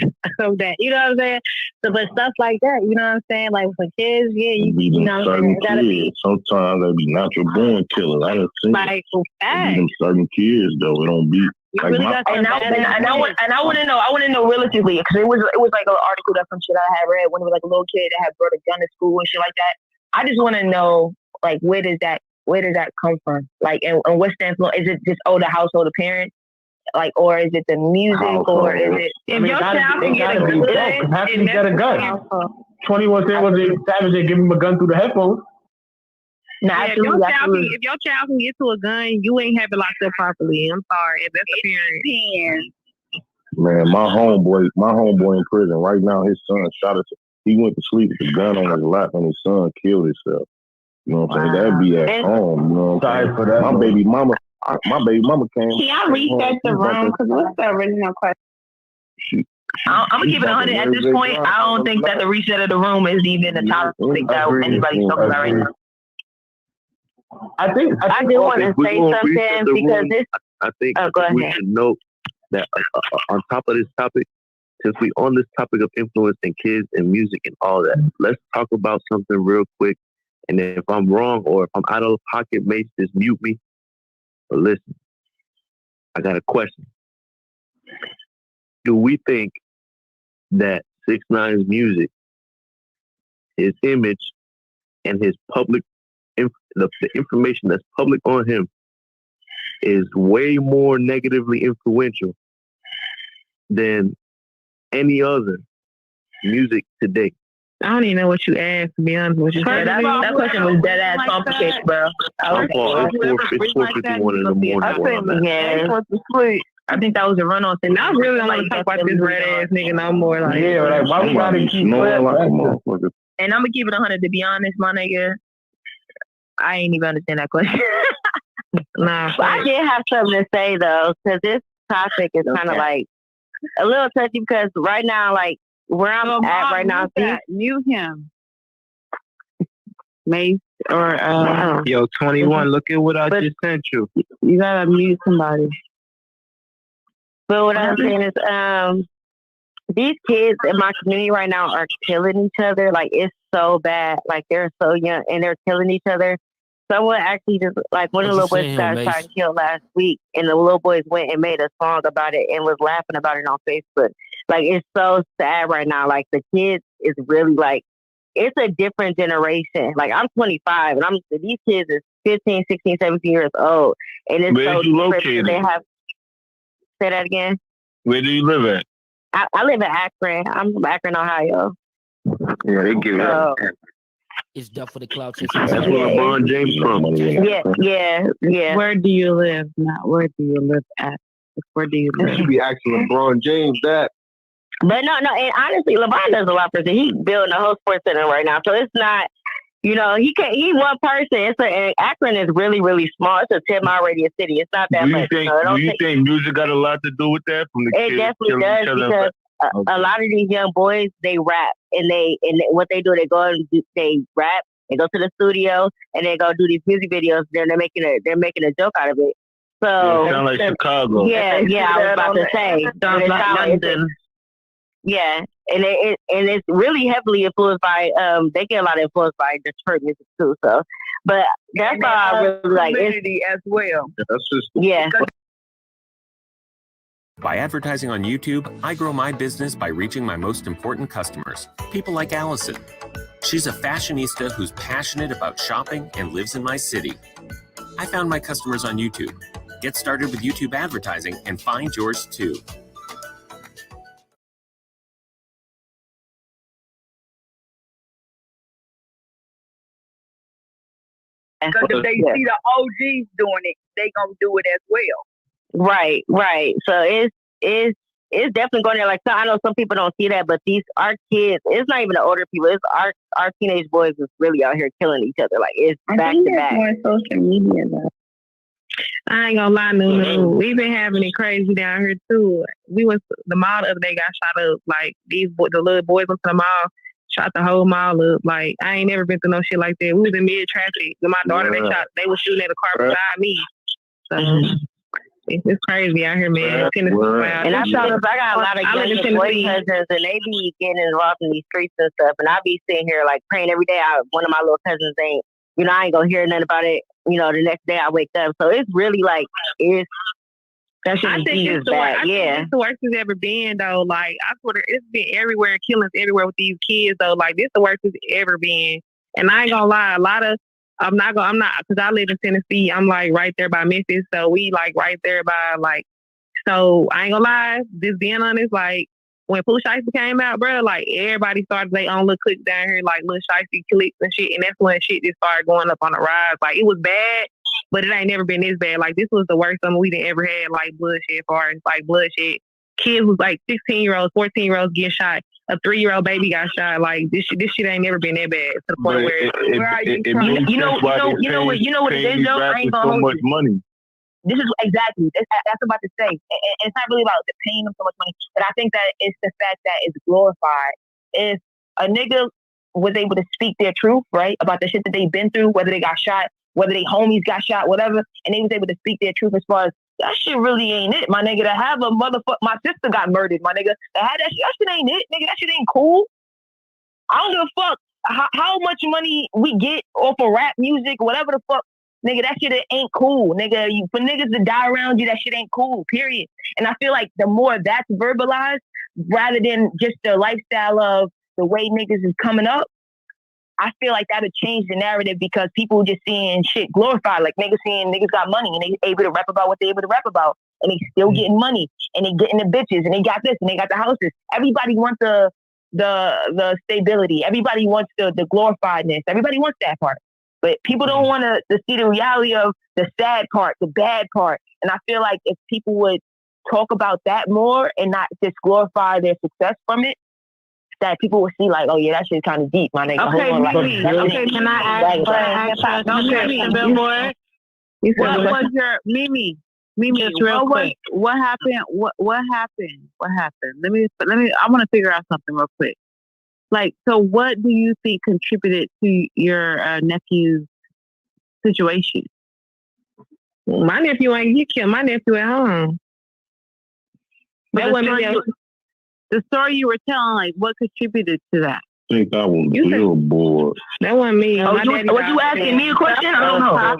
so that? You know what I'm saying? So, but stuff like that, you know what I'm saying? Like for kids, yeah, you know what I'm saying? It gotta be. Sometimes they be natural born killers. I done seen like them certain kids though. It don't be like really my. and I want to know relatively, because it was like an article that some shit I had read when it was like a little kid that had brought a gun to school and shit like that. I just want to know, like, where does that come from? Like, and what's the influence? Is it just the household, the parents? Like, or is it the music, or is it? If your child can get a gun, how can he get a gun? 21 Savage give him a gun through the headphones. Nah, if your child can get to a gun, you ain't have it locked up properly. I'm sorry, if that's a parent. Man, my homeboy in prison right now. His son shot us. He went to sleep with the gun on his lap, and his son killed himself. You know what I'm saying? That'd be at home. You know what I'm saying? For that, my baby mama came. Can I reset the room? Because what's the original question? I'm gonna keep it 100 at this point. I don't think that the reset of the room is even a topic that anybody's talking about right now. I think I do want to say something because this. I think go we ahead. should note that on top of this topic, since we on this topic of influencing kids and music and all that, let's talk about something real quick. And if I'm wrong or if I'm out of pocket, Mase, just mute me. But listen, I got a question. Do we think that 6ix9ine's music, his image, and his public, the information that's public on him is way more negatively influential than any other music today? I don't even know what you asked, to be honest with you. That question was dead ass complicated, bro. It's 4:51 in the morning. I think that was a run-on thing. I really don't want to talk about this red ass nigga no more. Like, yeah, like why we gotta keep snowing like a motherfucker? And I'm gonna keep it 100. To be honest, my nigga, I ain't even understand that question. Nah, But I did have something to say though, because this topic is kind of like a little touchy because right now, like where I'm at right now, mute him, Mase or Yo, 21, look at what I just sent you. You gotta mute somebody. But what I'm saying is, these kids in my community right now are killing each other. Like it's so bad. Like they're so young and they're killing each other. Someone actually just like one of the little boys got shot and killed last week, and the little boys went and made a song about it and was laughing about it on Facebook. Like it's so sad right now. Like the kids is really like it's a different generation. Like I'm 25 and these kids is 15, 16, 17 years old, and it's Where so you different. located? They have say that again. Where do you live at? I live in Akron. I'm from Akron, Ohio. Yeah, they give it up. It's Duff for the cloud chasing. That's where LeBron James from. Yeah. Where do you live? Not where do you live at? Where do you live? You should be asking LeBron James that. But no, and honestly, LeBron does a lot for He's building a whole sports center right now, so it's not. You know, he can't. He's one person. And Akron is really, really small. It's a 10-mile radius city. It's not that much. Do you think music got a lot to do with that? From the it kids definitely does because a lot of these young boys they rap and what they do they go and they rap. They go to the studio and they go do these music videos. Then they're making a joke out of it. So it sound like Chicago. Yeah. I was about to say. London. Yeah, and it's really heavily influenced by they get a lot of influence by Detroit music too. So, but that's why I really like it as well. That's just By advertising on YouTube, I grow my business by reaching my most important customers, people like Allison. She's a fashionista who's passionate about shopping and lives in my city. I found my customers on YouTube. Get started with YouTube advertising and find yours too. Because if they see the OGs doing it, they gonna do it as well. Right. So it's definitely going there. Like I know some people don't see that, but our kids. It's not even the older people. It's our teenage boys is really out here killing each other. Like it's back to back. More social media though. I ain't gonna lie, Nunu. We've been having it crazy down here too. We was the mall the other day got shot up. Like the little boys went to the mall. Shot the whole mall up. Like I ain't never been through no shit like that. We was in mid traffic with my daughter. They was shooting at a car beside me. So it's crazy out here, man. And I got a lot of young boy cousins, and they be getting involved in these streets and stuff. And I be sitting here like praying every day. One of my little cousins ain't. I ain't gonna hear nothing about it. The next day I wake up. So it's really like I think it's the worst it's ever been though. Like I swear it's been everywhere, killings everywhere with these kids though. Like this the worst it's ever been. And I ain't gonna lie, I'm not because I live in Tennessee. I'm like right there by Memphis, so we like right there by like. So I ain't gonna lie, just being honest, like when Pooh Shiesty came out, bro, like everybody started their own little cliques down here, like little Shiesty cliques and shit, and that's when shit just started going up on the rise. Like it was bad. But it ain't never been this bad. Like, this was the worst summer we done ever had, like, bloodshed, as far as, like, bloodshed. Kids was, like, 16-year-olds, 14-years getting shot. A 3-year-old baby got shot. Like, this shit ain't never been that bad. To the point where are you from? You know what it is, though? I ain't gonna hold you. Money. This is exactly, that's what I'm about to say. And it's not really about paying them so much money, but I think that it's the fact that it's glorified. If a nigga was able to speak their truth, right, about the shit that they've been through, whether they got shot, whether they homies got shot, whatever, and they was able to speak their truth as far as, that shit really ain't it, my nigga. To have a my sister got murdered, my nigga. To have that shit ain't it, nigga. That shit ain't cool. I don't give a fuck how much money we get off of rap music, whatever the fuck, nigga, that shit ain't cool, nigga. For niggas to die around you, that shit ain't cool, period. And I feel like the more that's verbalized, rather than just the lifestyle of the way niggas is coming up, I feel like that would change the narrative because people just seeing shit glorified. Like niggas seeing niggas got money and they able to rap about what they able to rap about. And they still getting money and they getting the bitches and they got this and they got the houses. Everybody wants the stability. Everybody wants the glorifiedness. Everybody wants that part. But people don't want to see the reality of the sad part, the bad part. And I feel like if people would talk about that more and not just glorify their success from it, that people will see like, oh yeah, that shit's kind of deep, my nigga. Okay, Hold on, Mimi. Okay, can I ask Mimi, Billboard? What was your Mimi? Just real quick. What happened? What happened? What happened? Let me. I want to figure out something real quick. Like, so what do you think contributed to your nephew's situation? My nephew ain't get killed. My nephew at home. That wasn't the story you were telling. Like, what contributed to that? I think that was Billboard. That wasn't me. Oh, was you asking me a question? I don't know.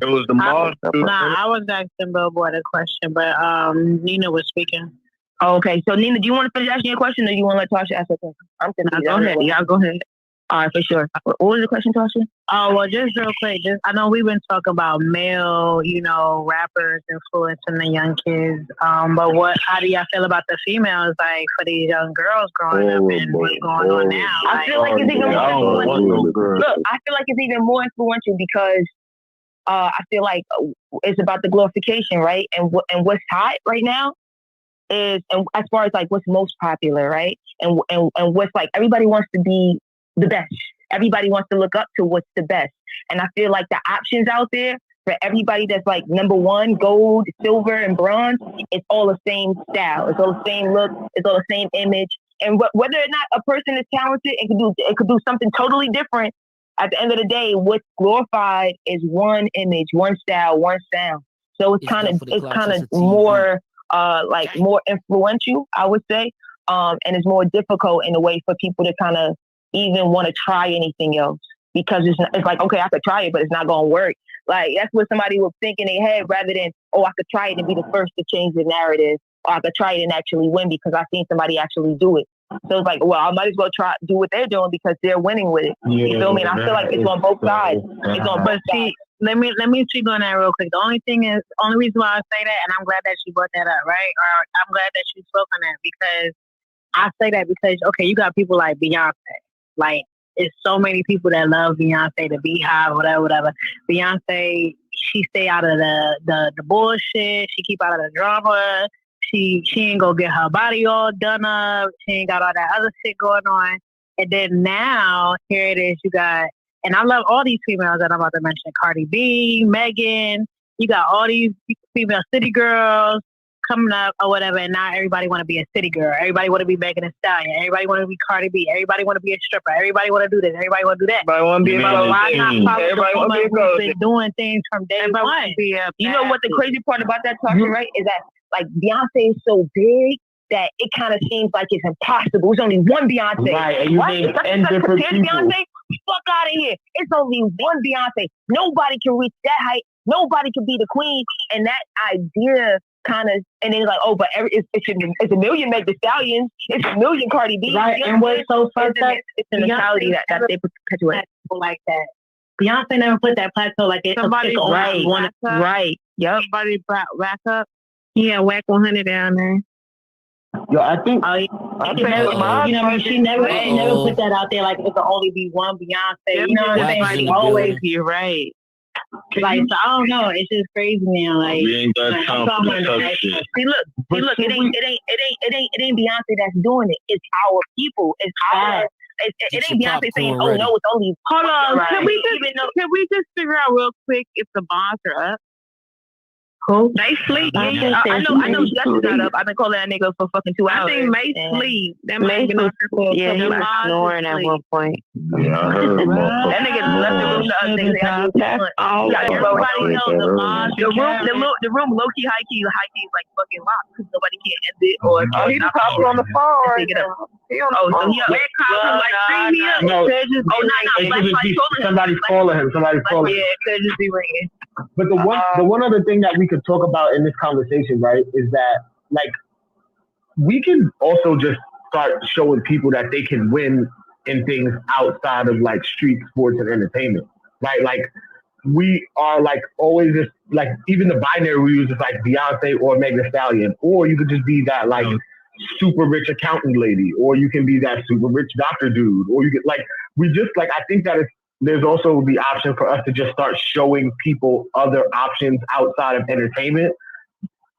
It was the Mars. Nah, I was asking Billboard a question, but Nina was speaking. Oh, okay. So Nina, do you want to finish asking your question, or do you want to let Tasha ask her question? I'm thinking. Go ahead. Y'all go ahead. All right, for sure. What was the question, Tasha? Oh, well, just real quick. I know we've been talking about male, rappers influencing the young kids. But how do y'all feel about the females, like for these young girls growing up and what's going on now? I feel like it's even more influential. Look, I feel like it's even more influential because I feel like it's about the glorification, right? And what's hot right now is, and as far as like what's most popular, right? And what's like everybody wants to be the best. Everybody wants to look up to what's the best. And I feel like the options out there for everybody that's like number one, gold, silver, and bronze, it's all the same style. It's all the same look. It's all the same image. And whether or not a person is talented and could do something totally different, at the end of the day, what's glorified is one image, one style, one sound. So it's kind of more more influential, I would say. And it's more difficult in a way for people to kind of even want to try anything else, because it's like, okay, I could try it, but it's not going to work. Like, that's what somebody would think in their head, rather than, oh, I could try it and be the first to change the narrative, or I could try it and actually win because I've seen somebody actually do it. So it's like, well, I might as well do what they're doing because they're winning with it. Yeah, you feel me? And I feel like it's on both sides. It's on both sides. Let me speak on that real quick. The only reason why I say that, and I'm glad that she brought that up, right? Or I'm glad that she spoke on that, because I say that because, okay, you got people like Beyonce. Like, it's so many people that love Beyonce, the Beehive, whatever. Beyonce, she stay out of the bullshit. She keep out of the drama. She ain't gonna get her body all done up. She ain't got all that other shit going on. And then now, here it is, you got, and I love all these females that I'm about to mention. Cardi B, Megan, you got all these female city girls coming up or whatever, and now everybody want to be a city girl. Everybody want to be Megan Thee Stallion. Everybody want to be Cardi B. Everybody want to be a stripper. Everybody want to do this. Everybody want to do that. Everybody want to be why not follow who's been doing things from day one? You know what the crazy part about that, Tasha, right, is that like Beyonce is so big that it kind of seems like it's impossible. It's only one Beyonce. Right, and you name 10 different people. Beyonce? Fuck out of here. It's only one Beyonce. Nobody can reach that height. Nobody can be the queen. And that idea kind of, and then it's like, oh, but it's a million Meg Thee Stallions. It's a million Cardi B. Right, and what's so fucked up? It's the mentality that they perpetuate. Like that. Beyonce never put that plateau like it. Somebody right. Yep. Somebody back up. Yeah, Wack 100 down there. Yo, I think she never put that out there like it could only be one Beyonce. You know what I'm saying? Like, always be right. Like, so I don't know. It's just crazy now. Like, we ain't got time for that shit. See, look. It ain't Beyonce that's doing it. It's our people. It's our. It ain't Beyonce saying, "Oh no, it's only." Hold on. Right. Can we just figure out real quick if the bonds are up? Who? Mase sleep. Yeah. I know Justin's not up. I've been calling that nigga for fucking 2 hours. I think Mase sleep. That Mase he was snoring at one point. Yeah, I heard that nigga left the room the other day. The room low key, high key is like fucking locked because nobody can end it. Or he the popper on the phone right now. So he like free me up. No, somebody's calling him. Yeah, could just be ringing. But the one other thing that we could talk about in this conversation, right, is that like we can also just start showing people that they can win in things outside of like street sports and entertainment, right? Like we are like always just like even the binary we use is like Beyonce or Meg Thee Stallion, or you could just be that like super rich accountant lady, or you can be that super rich doctor dude, or you get like we just like I think that there's also the option for us to just start showing people other options outside of entertainment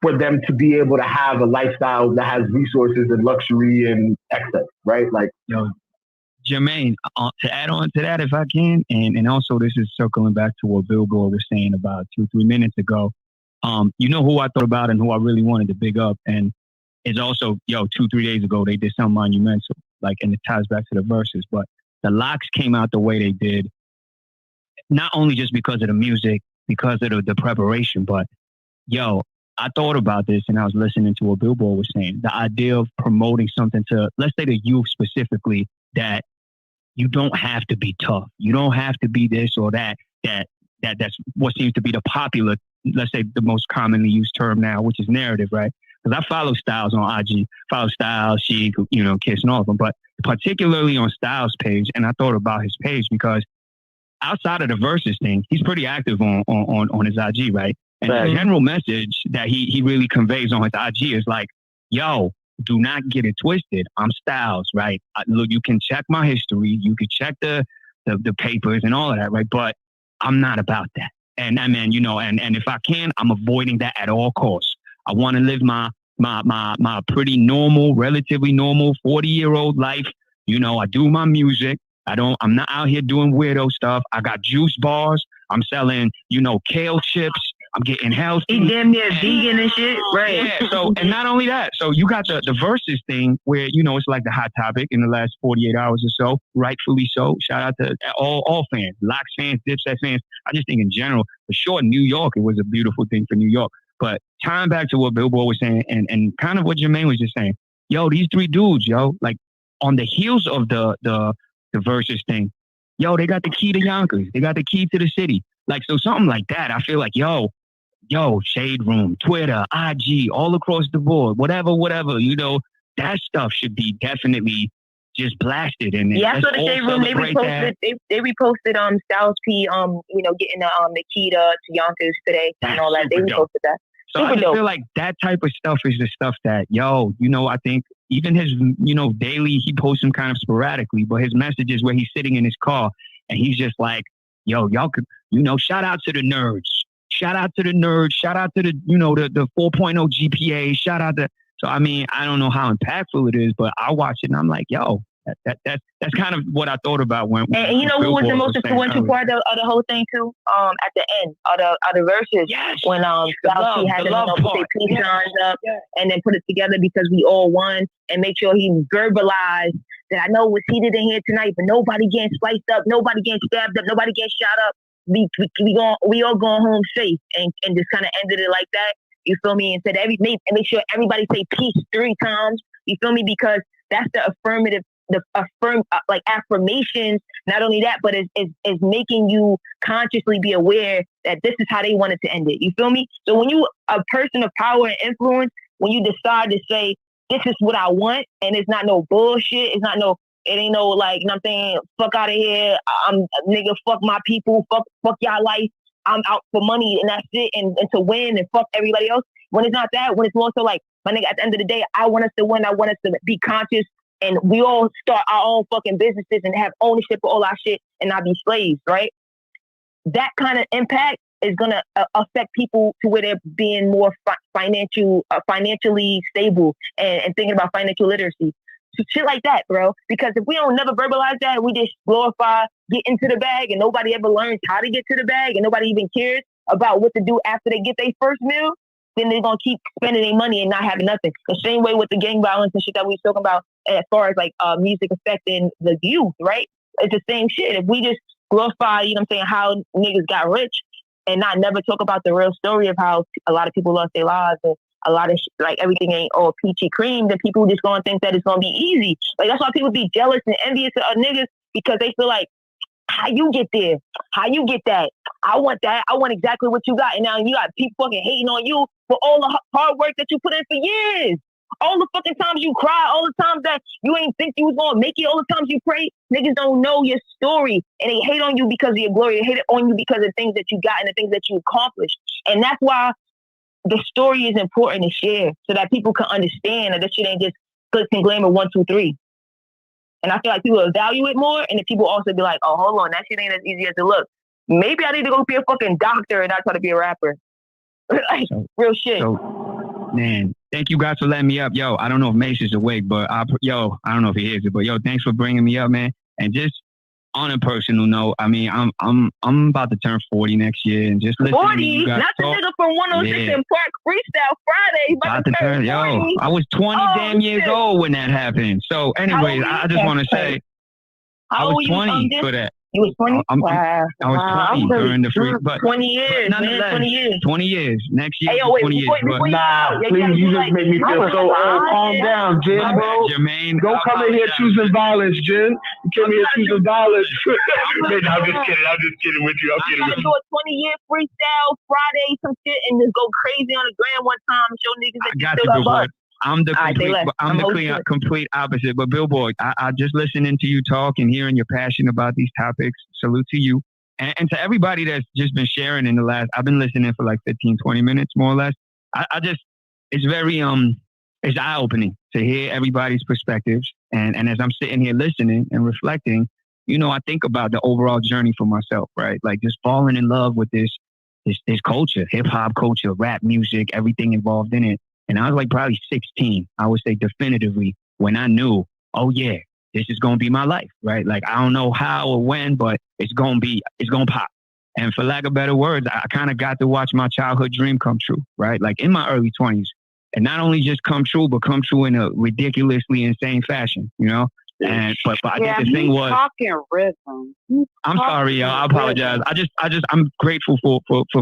for them to be able to have a lifestyle that has resources and luxury and excess, right? Like, Jermaine, to add on to that, if I can, and also this is circling back to what Billboard was saying about 2-3 minutes ago. You know who I thought about and who I really wanted to big up, and it's also 2-3 days ago they did something monumental, like, and it ties back to the verses. But the Locks came out the way they did, not only just because of the music, because of the preparation, but I thought about this and I was listening to what Billboard was saying. The idea of promoting something to, let's say, the youth specifically, that you don't have to be tough. You don't have to be this or that. That's what seems to be the popular, let's say, the most commonly used term now, which is narrative, right? Because I follow Styles on IG, follow Styles, Sheik, Kiss and all of them, but particularly on Styles' page. And I thought about his page because outside of the verses thing, he's pretty active on his IG, right? And the general message that he really conveys on his IG is like, do not get it twisted. I'm Styles, right? Look, you can check my history. You can check the papers and all of that, right? But I'm not about that. And I mean, and if I can, I'm avoiding that at all costs. I want to live my pretty normal, relatively normal 40-year-old life. I do my music. I'm not out here doing weirdo stuff. I got juice bars. I'm selling, kale chips. I'm getting healthy. He damn near vegan and shit, right? Yeah. So, and not only that, so you got the versus thing where it's like the hot topic in the last 48 hours or so, rightfully so. Shout out to all fans, Locks fans, Dipset fans. I just think in general, for sure, New York, it was a beautiful thing for New York. But tying back to what Billboard was saying, and kind of what Jermaine was just saying, these three dudes, like on the heels of the versus thing, they got the key to Yonkers, they got the key to the city, like, so something like that. I feel like Shade Room, Twitter, IG, all across the board, whatever, that stuff should be definitely just blasted. And yeah, I saw the Shade Room. They reposted Styles P, getting the key to Yonkers today and all that. They reposted that. So I just feel like that type of stuff is the stuff that, I think even his, daily, he posts them kind of sporadically, but his messages where he's sitting in his car and he's just like, y'all could, shout out to the nerds. Shout out to the nerds. Shout out to the 4.0 GPA. Shout out to, so I mean, I don't know how impactful it is, but I watch it and I'm like, that's kind of what I thought about when. And you know what was the most influential part of the whole thing too? At the end of the verses, when Styles had them put their peace signs up and then put it together because we all won, and make sure he verbalized that I know it was heated in here tonight, but nobody getting spliced up, nobody getting stabbed up, nobody getting shot up. We all going home safe, and just kind of ended it like that. You feel me? And said make sure everybody say peace 3 times. You feel me? Because that's the affirmative, like affirmations. Not only that, but is making you consciously be aware that this is how they wanted to end it. You feel me? So when you a person of power and influence, when you decide to say this is what I want, and it's not no bullshit, it ain't no like, you know what I'm saying, fuck out of here, nigga, fuck my people, fuck y'all life, I'm out for money and that's it, and to win and fuck everybody else. When it's not that, when it's more so like, my nigga, at the end of the day, I want us to win, I want us to be conscious, and we all start our own fucking businesses and have ownership of all our shit and not be slaves, right? That kind of impact is gonna affect people to where they're being more financially stable and thinking about financial literacy. Shit like that, bro. Because if we don't never verbalize that, we just glorify get into the bag and nobody ever learns how to get to the bag and nobody even cares about what to do after they get their first meal, then they're going to keep spending their money and not having nothing. The same way with the gang violence and shit that we was talking about as far as like music affecting the youth, right? It's the same shit. If we just glorify, how niggas got rich and not never talk about the real story of how a lot of people lost their lives and a lot of like everything ain't all peachy cream, then people just gonna think that it's gonna be easy. Like that's why people be jealous and envious of niggas, because they feel like, how you get there? How you get that? I want that. I want exactly what you got. And now you got people fucking hating on you for all the hard work that you put in for years. All the fucking times you cry, all the times that you ain't think you was gonna make it, all the times you pray. Niggas don't know your story and they hate on you because of your glory. They hate on you because of things that you got and the things that you accomplished. And that's why the story is important to share so that people can understand that this shit ain't just glitz and glamour 1, 2, 3. And I feel like people value it more, and then people also be like, oh, hold on, that shit ain't as easy as it looks. Maybe I need to go be a fucking doctor and not try to be a rapper. Like, real shit. Man, thank you guys for letting me up. Yo, I don't know if Mase is awake, but I don't know if he is, but yo, thanks for bringing me up, man. And just on a personal note, I mean, I'm about to turn 40 next year, and just listening 40? to you guys Not the talk, nigga from 106 yeah. and Park Freestyle Friday. About to turn, yo, I was 20 damn years old when that happened. So, anyways, I just want to say, I was 20 for that. You was 20? I was 20 during the free, but 20 years, man, nonetheless, 20 years. 20 years. Next year, Hey, yo, wait, 20 years. before you Nah, please, you just make me feel so old. Calm down, Jen, bro. Jermaine, Don't come in here choosing violence, Jen. You came in here choosing violence. I'm just kidding with you. I'm I'm kidding gonna with do you. a 20-year freestyle Friday, some shit, and just go crazy on the gram one time and show niggas that I got you you, still got Billboard. buzz. I'm the All right, say complete, less. complete opposite. But Billboard, I just listening to you talk and hearing your passion about these topics. Salute to you. And to everybody that's just been sharing in the last, I've been listening for like 15, 20 minutes, more or less. I just, it's very, it's eye-opening to hear everybody's perspectives. And as I'm sitting here listening and reflecting, you know, I think about the overall journey for myself, right? Like just falling in love with this culture, hip-hop culture, rap music, everything involved in it. And I was like probably 16, I would say definitively, when I knew, oh yeah, this is going to be my life, right? Like, I don't know how or when, but it's going to pop. And for lack of better words, I kind of got to watch my childhood dream come true, right? Like in my early 20s. And not only just come true, but come true in a ridiculously insane fashion, you know? And but I think the thing was, talking rhythm. I'm sorry, y'all. I apologize. I'm grateful for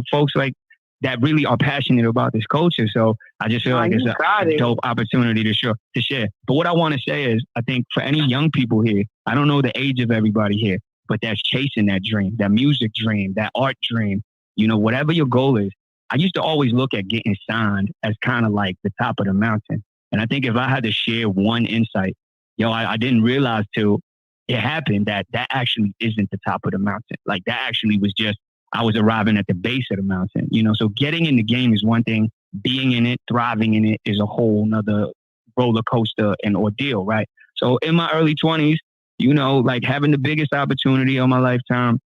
folks like that really are passionate about this culture. So I just feel like it's a dope opportunity to share. But what I want to say is, I think for any young people here, I don't know the age of everybody here, but that's chasing that dream, that music dream, that art dream, you know, whatever your goal is. I used to always look at getting signed as kind of like the top of the mountain. And I think if I had to share one insight, I didn't realize till it happened that actually isn't the top of the mountain. Like that actually was just, I was arriving at the base of the mountain, you know? So getting in the game is one thing, being in it, thriving in it is a whole nother roller coaster and ordeal, right? So in my early 20s, you know, like having the biggest opportunity of my lifetime,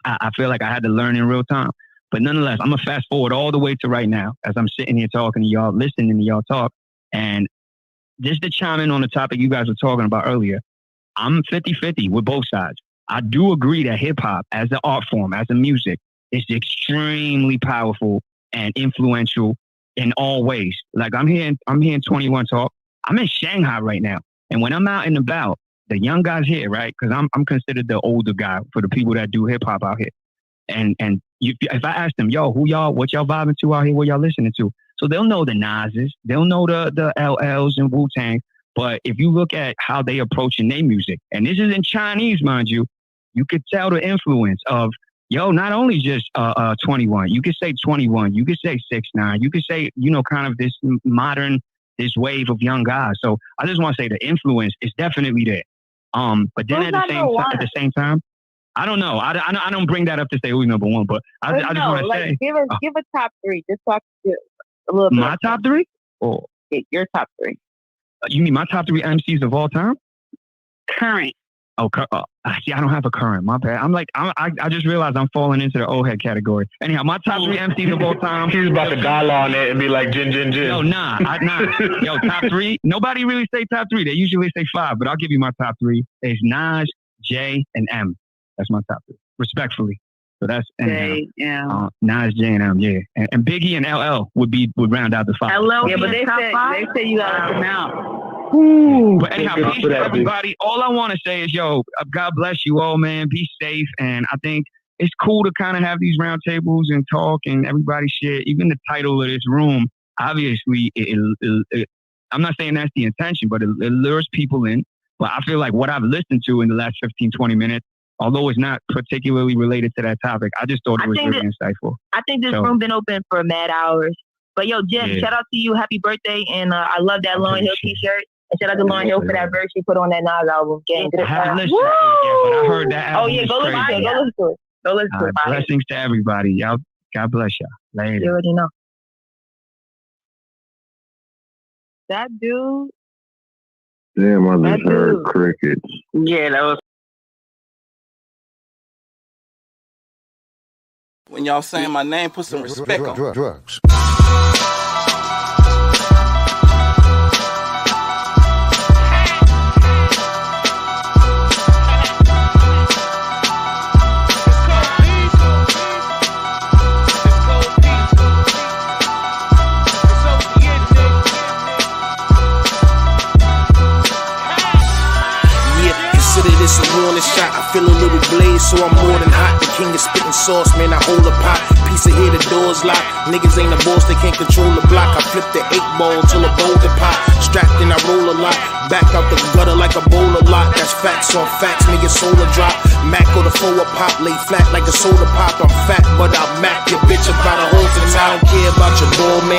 I feel like I had to learn in real time. But nonetheless, I'm going to fast forward all the way to right now as I'm sitting here talking to y'all, listening to y'all talk. And just to chime in on the topic you guys were talking about earlier, I'm 50-50 with both sides. I do agree that hip hop as an art form, as a music, is extremely powerful and influential in all ways. Like I'm hearing 21 talk. I'm in Shanghai right now. And when I'm out and about, the young guys here, right? Because I'm considered the older guy for the people that do hip hop out here. And if I ask them, yo, what y'all vibing to out here, what y'all listening to? So they'll know the Nases, they'll know the LLs and Wu-Tang. But if you look at how they approaching their music, and this is in Chinese, mind you, you could tell the influence of, not only just 21, you could say 21, you could say 6ix9ine, you could say, you know, kind of this modern, this wave of young guys. So I just want to say the influence is definitely there. But then at the same time, I don't know. I don't bring that up to say who's number one, but I just want to say, give a top three. Just talk a little bit. My top three? Or your top three? You mean my top three MCs of all time? Current. Oh, see, I don't have a current. My bad. I just realized I'm falling into the old head category. Anyhow, my top three MCs of all time. He's about to dial on it and be like, Jin. Yo, nah. Yo, top three. Nobody really say top three. They usually say 5, but I'll give you my top 3. It's Nas, J, and M. That's my top 3, respectfully. So that's J, M. Nas, J, and M. Yeah, and Biggie and LL would round out the 5. LL, yeah, but they say you gotta come out. Ooh, but anyhow, peace to everybody. All I want to say is, God bless you all, man. Be safe, and I think it's cool to kind of have these roundtables and talk, and everybody share. Even the title of this room, obviously, I'm not saying that's the intention, but it lures people in. But I feel like what I've listened to in the last 15, 20 minutes, although it's not particularly related to that topic, I just thought it was really insightful. I think this room been open for mad hours. But Jen, shout out to you. Happy birthday. And I love that Lauryn Hill t-shirt. And shout out to Lauryn Hill for that verse she put on that Nas album. I haven't listened to it yet, but I heard that album. Oh, yeah, go listen to it. Go listen to it. Blessings to everybody. Y'all, God bless y'all. Later. You already know. That dude. Damn, I just heard crickets. Yeah, that was. When y'all saying my name, put some respect on it. Drugs. so I'm more than hot. The king is spitting sauce, man, I hold a pot. Piece of here, the door's locked. Niggas ain't the boss, they can't control the block. I flip the 8 ball till a boulder pop. Strapped and I roll a lot. Back out the gutter like a bowl of lot. That's facts on facts, nigga solar drop. Mac or the forward pop, lay flat like a soda pop. I'm fat